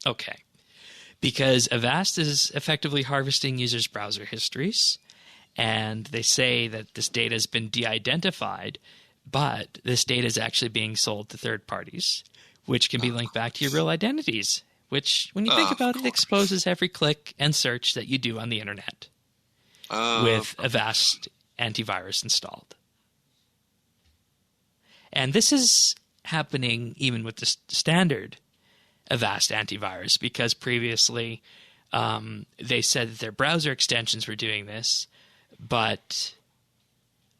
Okay. Because Avast is effectively harvesting users' browser histories, and they say that this data has been de-identified, but this data is actually being sold to third parties, which can be linked back to your real identities, which, when you think about it, exposes every click and search that you do on the internet with Avast antivirus installed. And this is happening even with the standard Avast antivirus, because previously they said that their browser extensions were doing this, but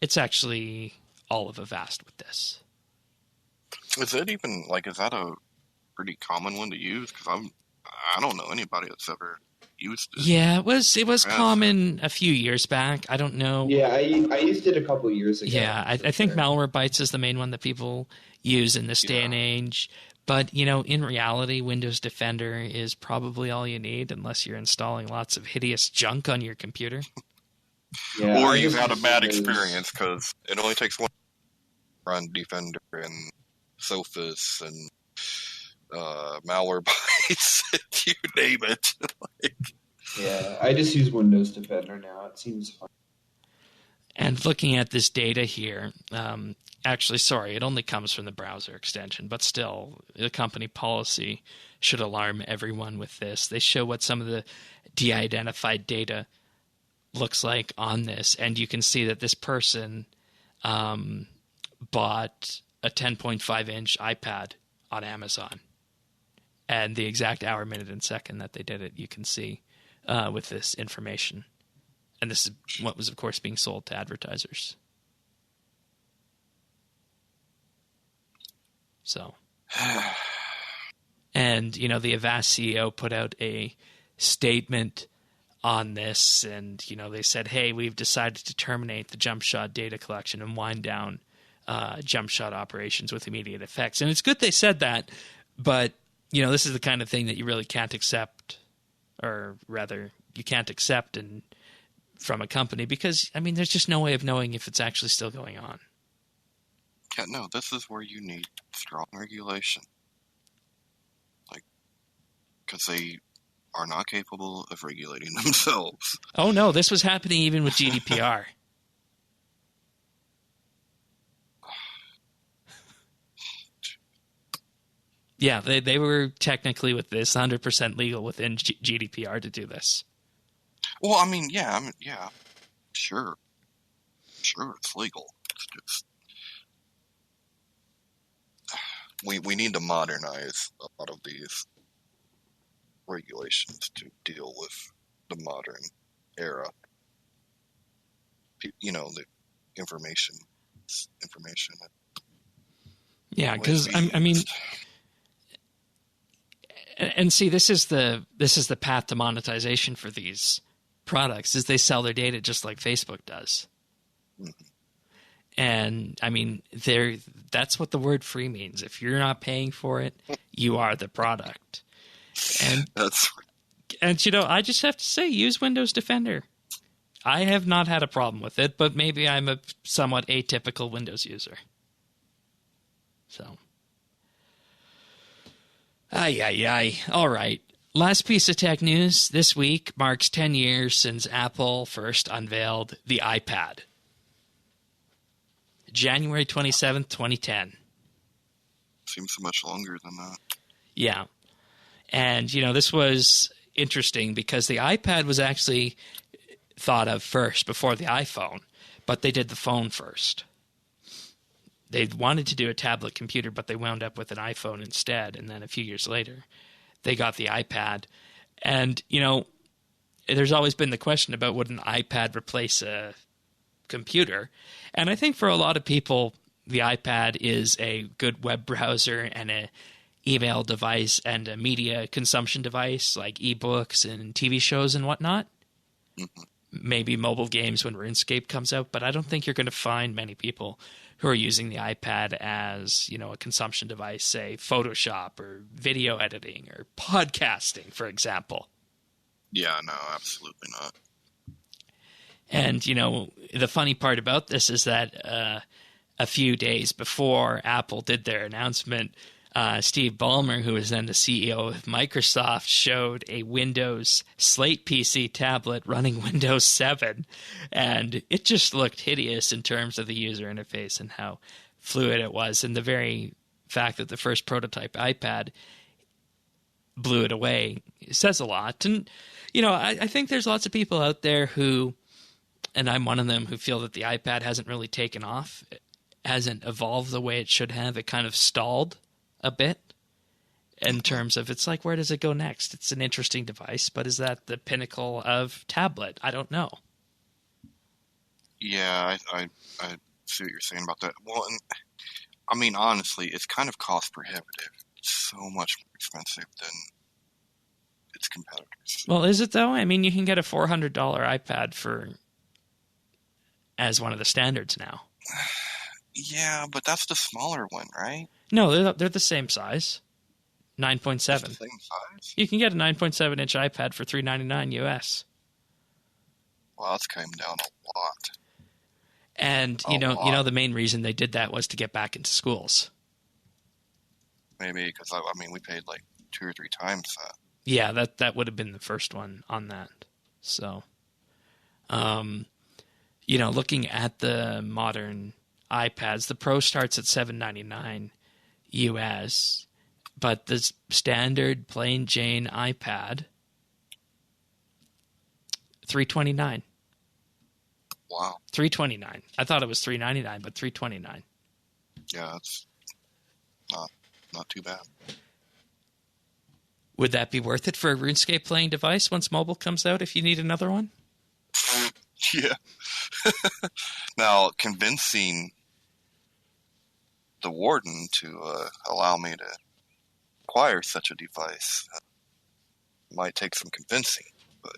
it's actually all of Avast with this. Is it even is that a pretty common one to use? Because I don't know anybody that's ever used it. Yeah, it was common a few years back. I don't know. Yeah, I used it a couple years ago. Yeah, I think Malwarebytes is the main one that people use in this day and age. But, in reality, Windows Defender is probably all you need unless you're installing lots of hideous junk on your computer. Yeah, or you've had a bad experience, because it only takes one to run Defender and Sophos and Malwarebytes, you name it. Yeah, I just use Windows Defender now. It seems fun. And looking at this data here, actually, sorry, it only comes from the browser extension, but still, the company policy should alarm everyone with this. They show what some of the de-identified data looks like on this, and you can see that this person bought a 10.5-inch iPad on Amazon. And the exact hour, minute, and second that they did it, you can see with this information. And this is what was, of course, being sold to advertisers. So, and, you know, the Avast CEO put out a statement on this, and, you know, they said, hey, we've decided to terminate the jump shot data collection and wind down jump shot operations with immediate effects. And it's good they said that, but, you know, this is the kind of thing that you really can't accept, or rather, you can't accept from a company because, I mean, there's just no way of knowing if it's actually still going on. Yeah, no, this is where you need strong regulation. Like, because they are not capable of regulating themselves. Oh, no, this was happening even with GDPR. Yeah, they were technically with this 100% legal within GDPR to do this. Well, I mean, yeah, sure, it's legal. It's just we need to modernize a lot of these regulations to deal with the modern era. You know, the information. Yeah, because I mean. And see, this is the path to monetization for these products, is they sell their data just like Facebook does. Mm-hmm. And I mean, that's what the word free means. If you're not paying for it, you are the product. And you know, I just have to say, use Windows Defender. I have not had a problem with it, but maybe I'm a somewhat atypical Windows user. So. Ay. All right. Last piece of tech news this week marks 10 years since Apple first unveiled the iPad. January 27th, 2010. Seems so much longer than that. Yeah. And, you know, this was interesting because the iPad was actually thought of first before the iPhone, but they did the phone first. They wanted to do a tablet computer, but they wound up with an iPhone instead. And then a few years later, they got the iPad. And, you know, there's always been the question about would an iPad replace a computer? And I think for a lot of people, the iPad is a good web browser and a email device and a media consumption device like ebooks and TV shows and whatnot. Mm-hmm. Maybe mobile games when RuneScape comes out, but I don't think you're going to find many people who are using the iPad as, you know, a consumption device, say Photoshop or video editing or podcasting, for example. Yeah, no, absolutely not. And, you know, the funny part about this is that a few days before Apple did their announcement, Steve Ballmer, who was then the CEO of Microsoft, showed a Windows Slate PC tablet running Windows 7, and it just looked hideous in terms of the user interface and how fluid it was, and the very fact that the first prototype iPad blew it away says a lot. And, you know, I think there's lots of people out there who, and I'm one of them, who feel that the iPad hasn't really taken off. It hasn't evolved the way it should have. It kind of stalled a bit in terms of, it's like, where does it go next? It's an interesting device, but is that the pinnacle of tablet? I don't know. Yeah, I see what you're saying about that. Well, and, I mean, honestly, it's kind of cost prohibitive. It's so much more expensive than its competitors. Well, is it though? I mean, you can get a $400 iPad as one of the standards now. Yeah, but that's the smaller one, right? No, they're the same size. 9.7. The same size? You can get a 9.7-inch iPad for $399 US. Well, that's came down a lot. And you know the main reason they did that was to get back into schools. Maybe because I mean we paid like 2 or 3 times that. Yeah, that would have been the first one on that. So, looking at the modern iPads, the Pro starts at $799 US, but the standard plain Jane iPad, $329. Wow. $329. I thought it was $399, but $329. Yeah, that's not too bad. Would that be worth it for a RuneScape playing device once mobile comes out if you need another one? Yeah. Now, convincing the warden to allow me to acquire such a device might take some convincing, but...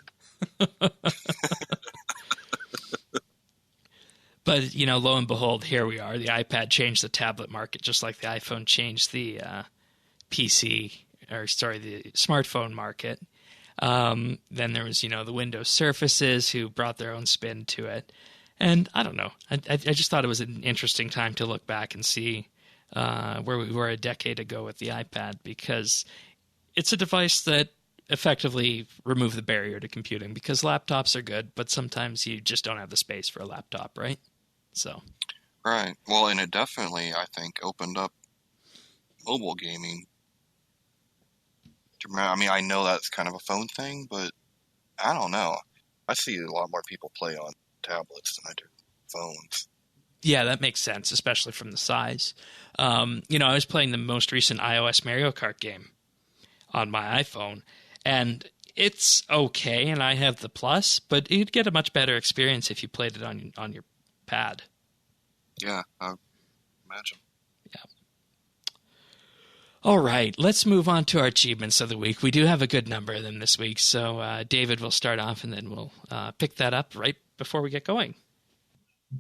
But, lo and behold, here we are. The iPad changed the tablet market just like the iPhone changed the the smartphone market. Then there was, the Windows Surfaces who brought their own spin to it. And I don't know. I just thought it was an interesting time to look back and see where we were a decade ago with the iPad, because it's a device that effectively removed the barrier to computing, because laptops are good, but sometimes you just don't have the space for a laptop, right? So. Right. Well, and it definitely, I think, opened up mobile gaming. I mean, I know that's kind of a phone thing, but I don't know. I see a lot more people play on tablets than I do phones. Yeah, that makes sense, especially from the size. I was playing the most recent iOS Mario Kart game on my iPhone, and it's okay, and I have the Plus, but you'd get a much better experience if you played it on your pad. Yeah, I imagine. Yeah. All right, let's move on to our achievements of the week. We do have a good number of them this week, so David will start off, and then we'll pick that up right before we get going.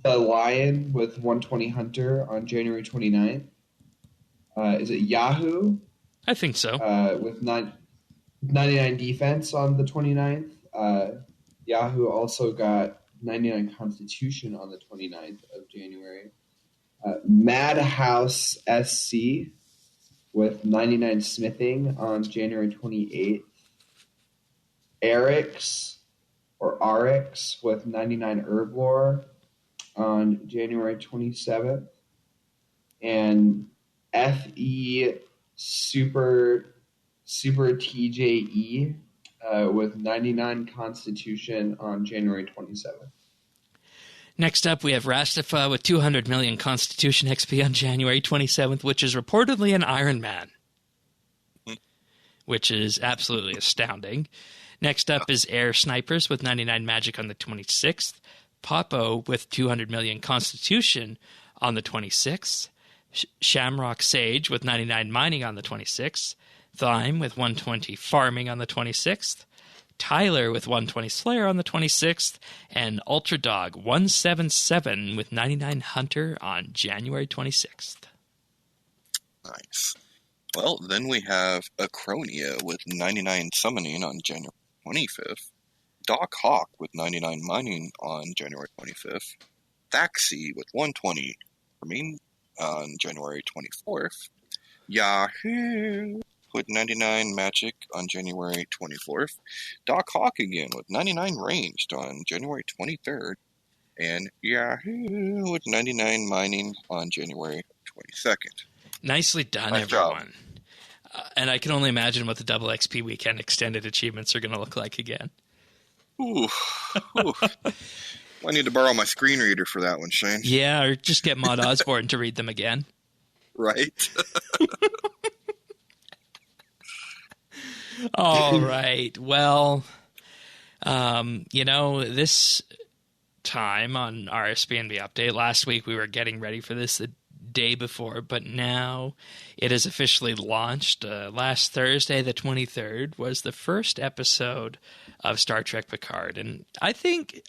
The Lion with 120 Hunter on January 29th. Is it Yahoo? I think so. With 99 Defense on the 29th. Yahoo also got 99 Constitution on the 29th of January. Madhouse SC with 99 Smithing on January 28th. Eric's with 99 Herblore on January 27th. And FE Super TJE with 99 Constitution on January 27th. Next up, we have Rastafa with 200 million Constitution XP on January 27th, which is reportedly an Iron Man, which is absolutely astounding. Next up is Air Snipers with 99 Magic on the 26th, Popo with 200 million Constitution on the 26th, Shamrock Sage with 99 Mining on the 26th, Thyme with 120 Farming on the 26th, Tyler with 120 Slayer on the 26th, and Ultra Dog 177 with 99 Hunter on January 26th. Nice. Well, then we have Acronia with 99 Summoning on January 25th, Doc Hawk with 99 Mining on January 25th, Thaxi with 120 Farming on January 24th, Yahoo with 99 Magic on January 24th, Doc Hawk again with 99 Ranged on January 23rd, and Yahoo with 99 Mining on January 22nd. Nicely done, nice everyone. And I can only imagine what the Double XP Weekend extended achievements are going to look like again. Ooh. I need to borrow my screen reader for that one, Shane. Yeah, or just get Maud Osborne to read them again. Right. All right. Well, this time on RSBANDB Update, last week we were getting ready for this the day before, but now it is officially launched. Last Thursday, the 23rd, was the first episode of Star Trek Picard. And I think,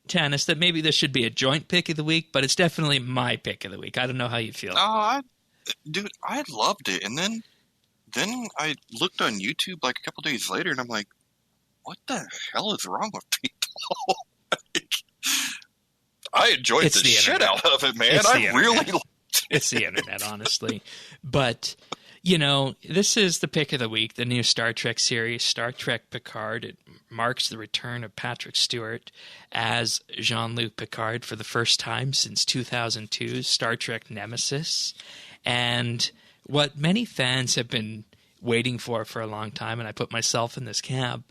Tanis, that maybe this should be a joint pick of the week, but it's definitely my pick of the week. I don't know how you feel. I loved it. And then I looked on YouTube like a couple days later, and I'm like, what the hell is wrong with people? I enjoyed the shit out of it, man. I really liked it. It's the internet, honestly. But, You know, this is the pick of the week, the new Star Trek series, Star Trek Picard. It marks the return of Patrick Stewart as Jean-Luc Picard for the first time since 2002's Star Trek Nemesis. And what many fans have been waiting for a long time, and I put myself in this camp,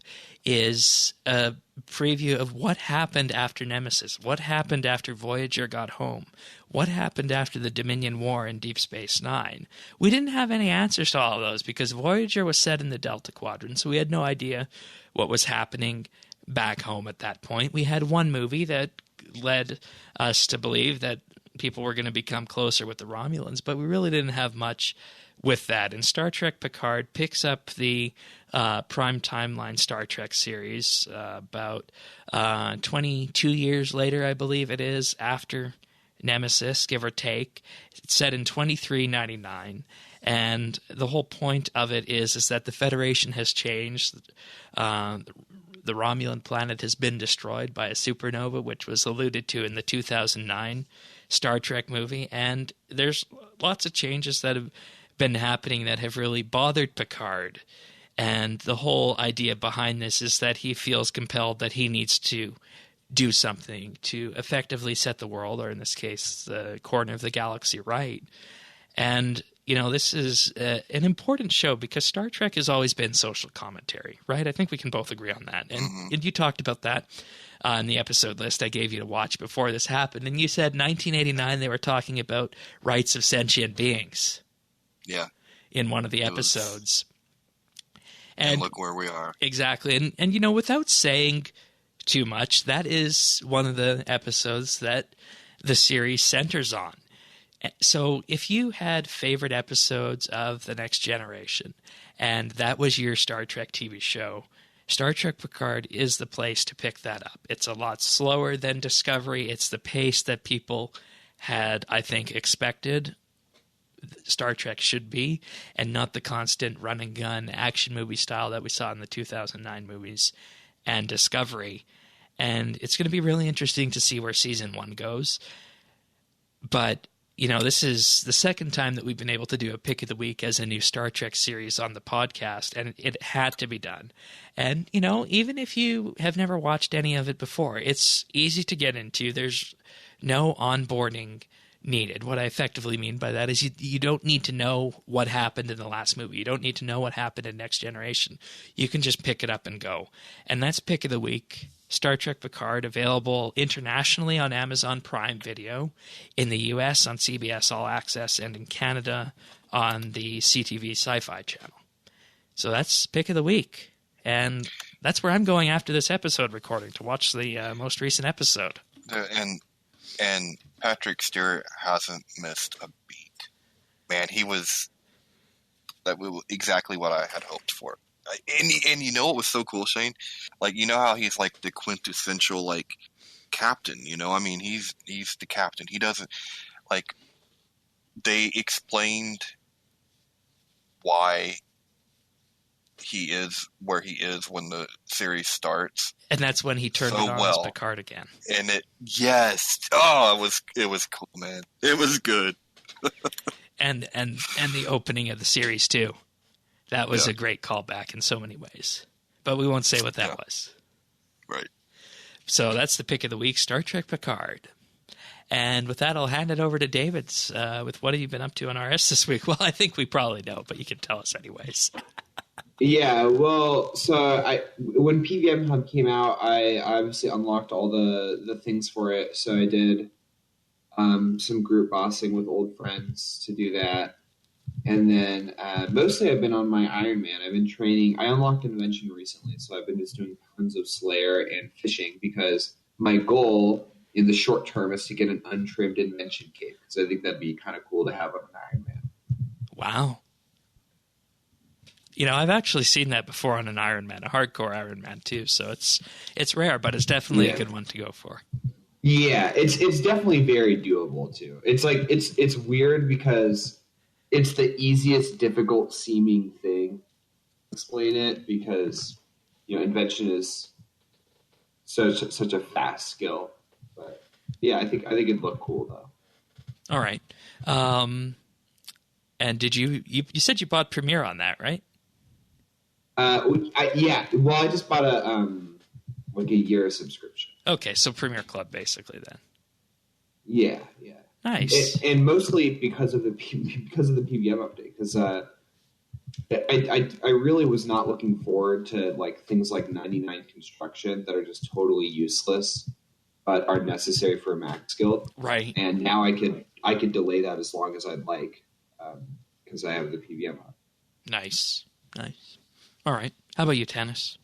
is a preview of what happened after Nemesis, what happened after Voyager got home, what happened after the Dominion War in Deep Space Nine. We didn't have any answers to all of those because Voyager was set in the Delta Quadrant, so we had no idea what was happening back home at that point. We had one movie that led us to believe that people were going to become closer with the Romulans, but we really didn't have much with that. And Star Trek Picard picks up the prime timeline Star Trek series about 22 years later, I believe it is, after Nemesis, give or take. It's set in 2399, and the whole point of it is that the Federation has changed. The Romulan planet has been destroyed by a supernova, which was alluded to in the 2009 Star Trek movie, and there's lots of changes that have been happening that have really bothered Picard. And the whole idea behind this is that he feels compelled that he needs to do something to effectively set the world, or in this case, the corner of the galaxy, right. And, you know, this is an important show because Star Trek has always been social commentary, right? I think we can both agree on that. And you talked about that in the episode list I gave you to watch before this happened. And you said 1989 they were talking about rights of sentient beings. Yeah. In one of the episodes. And look where we are. Exactly. And you know, without saying too much, that is one of the episodes that the series centers on. So if you had favorite episodes of The Next Generation, and that was your Star Trek TV show, Star Trek Picard is the place to pick that up. It's a lot slower than Discovery. It's the pace that people had, I think, expected Star Trek should be, and not the constant run and gun action movie style that we saw in the 2009 movies and Discovery. And it's going to be really interesting to see where season 1 goes. But, you know, this is the second time that we've been able to do a pick of the week as a new Star Trek series on the podcast, and it had to be done. And, you know, even if you have never watched any of it before, it's easy to get into. There's no onboarding needed. What I effectively mean by that is you don't need to know what happened in the last movie. You don't need to know what happened in Next Generation. You can just pick it up and go. And that's pick of the week. Star Trek Picard, available internationally on Amazon Prime Video, in the US on CBS All Access, and in Canada on the CTV Sci-Fi channel. So that's pick of the week. And that's where I'm going after this episode recording, to watch the most recent episode. And Patrick Stewart hasn't missed a beat. Man, he was exactly what I had hoped for. And you know what was so cool, Shane? Like, you know how he's like the quintessential like captain, you know? I mean, he's the captain. He doesn't, like, they explained why he is where he is when the series starts. And that's when he turned it on as Picard again. And it was cool, man. It was good. and the opening of the series too. That was a great callback in so many ways. But we won't say what that was. Right. So that's the pick of the week, Star Trek Picard. And with that, I'll hand it over to David with what have you been up to on RS this week? Well, I think we probably know, but you can tell us anyways. Yeah, well, so when PvM Hub came out, I obviously unlocked all the things for it. So I did some group bossing with old friends to do that. And then mostly I've been on my Iron Man. I've been training. I unlocked Invention recently, so I've been just doing tons of Slayer and fishing because my goal in the short term is to get an untrimmed Invention cape, because I think that'd be kind of cool to have on an Iron Man. Wow. You know, I've actually seen that before on an Iron Man, a hardcore Iron Man too. So it's rare, but it's definitely a good one to go for. Yeah, it's definitely very doable too. It's like it's weird because it's the easiest difficult seeming thing to explain it, because, you know, Invention is such a fast skill. But yeah, I think it'd look cool though. All right. And did you said you bought Premiere on that, right? Yeah. Well, I just bought a year subscription. Okay, so Premiere Club basically then. Yeah. Nice. And mostly because of the PvM update, because I really was not looking forward to like things like 99 construction that are just totally useless but are necessary for a max guild. Right. And now I could delay that as long as I'd like because I have the PvM Hub. Nice. All right. How about you, Tannis?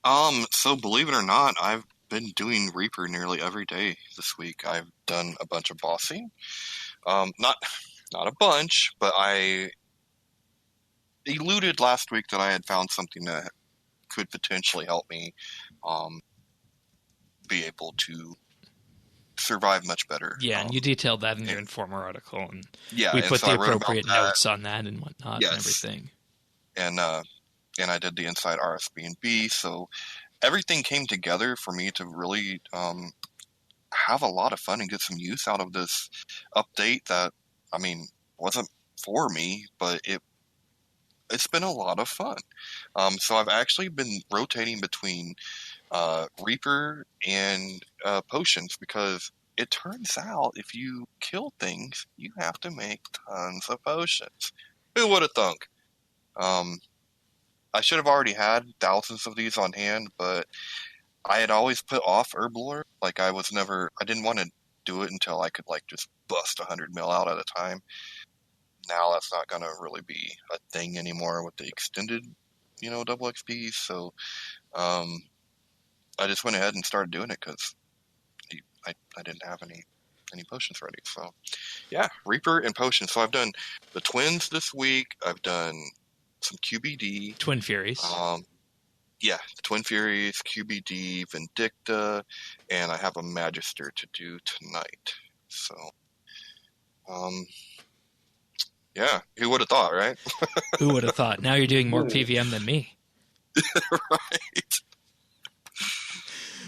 So believe it or not, I've been doing Reaper nearly every day this week. I've done a bunch of bossing. Not a bunch, but I eluded last week that I had found something that could potentially help me be able to survive much better. Yeah, and you detailed that in your Informer article, and yeah, we put so the I wrote appropriate about that. notes on that and whatnot and everything. And I did the inside RSBANDB, so everything came together for me to really have a lot of fun and get some use out of this update that, I mean, wasn't for me, but it's been a lot of fun. So I've actually been rotating between Reaper and potions, because it turns out if you kill things, you have to make tons of potions. Who would have thunk? I should have already had thousands of these on hand, but I had always put off Herblore. Like I didn't want to do it until I could like just bust 100 mil out at a time. Now that's not going to really be a thing anymore with the extended, double XP. So, I just went ahead and started doing it because I didn't have any potions ready. So, yeah, Reaper and potions. So I've done the twins this week. I've done some QBD. Twin Furies. Yeah, the Twin Furies, QBD, Vindicta, and I have a Magister to do tonight. So, yeah, who would have thought, right? Who would have thought? Now you're doing more PvM than me. Right.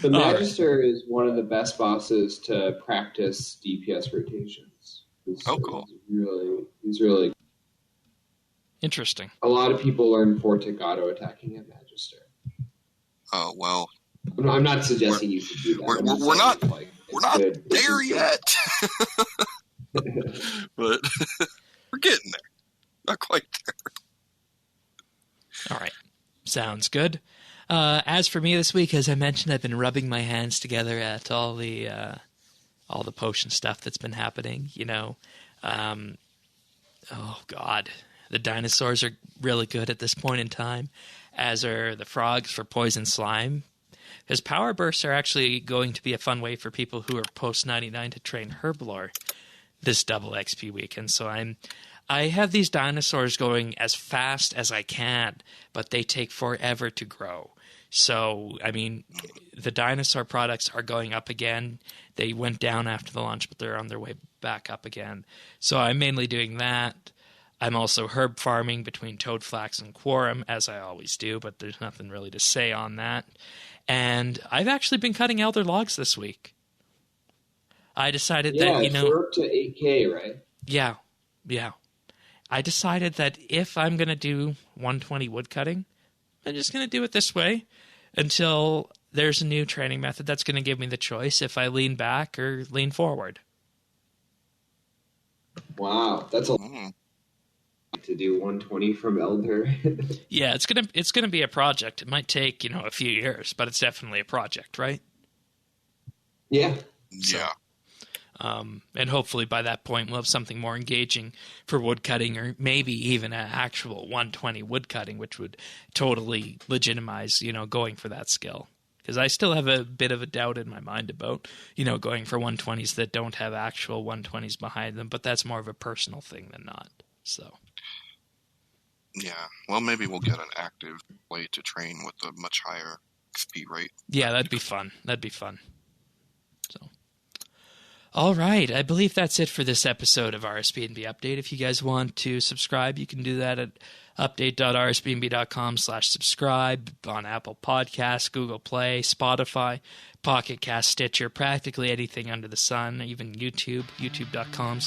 The Magister is one of the best bosses to practice DPS rotations. Cool. He's really interesting. A lot of people learn Vortic auto attacking at Magister. Oh, well. I'm not suggesting you should do that. We're not there yet. But we're getting there. Not quite there. All right. Sounds good. As for me this week, as I mentioned, I've been rubbing my hands together at all the potion stuff that's been happening. Oh, God. The dinosaurs are really good at this point in time, as are the frogs for poison slime. Because power bursts are actually going to be a fun way for people who are post 99 to train Herblore this double XP week. And so I have these dinosaurs going as fast as I can, but they take forever to grow. So, I mean, the dinosaur products are going up again. They went down after the launch, but they're on their way back up again. So I'm mainly doing that. I'm also herb farming between Toadflax and Quorum, as I always do, but there's nothing really to say on that. And I've actually been cutting elder logs this week. I decided that, we're up to 8K, right? Yeah. I decided that if I'm going to do 120 wood cutting, I'm just going to do it this way until there's a new training method that's going to give me the choice if I lean back or lean forward. Wow, that's a to do 120 from Elder. Yeah, it's gonna be a project. It might take a few years, but it's definitely a project, right? Yeah. Yeah. And hopefully by that point we'll have something more engaging for woodcutting, or maybe even an actual 120 woodcutting, which would totally legitimize, going for that skill. Because I still have a bit of a doubt in my mind about, going for 120s that don't have actual 120s behind them, but that's more of a personal thing than not. So. Yeah, well, maybe we'll get an active way to train with a much higher XP rate. Yeah, that'd be fun. So. All right, I believe that's it for this episode of RSBANDB Update. If you guys want to subscribe, you can do that at update.rsbnb.com/subscribe on Apple Podcasts, Google Play, Spotify, Pocket Cast, Stitcher, practically anything under the sun, even YouTube, youtube.com/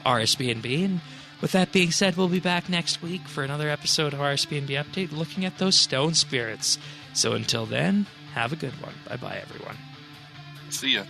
RSBNB. And with that being said, we'll be back next week for another episode of RSBNB Update looking at those stone spirits. So until then, have a good one. Bye-bye, everyone. See ya.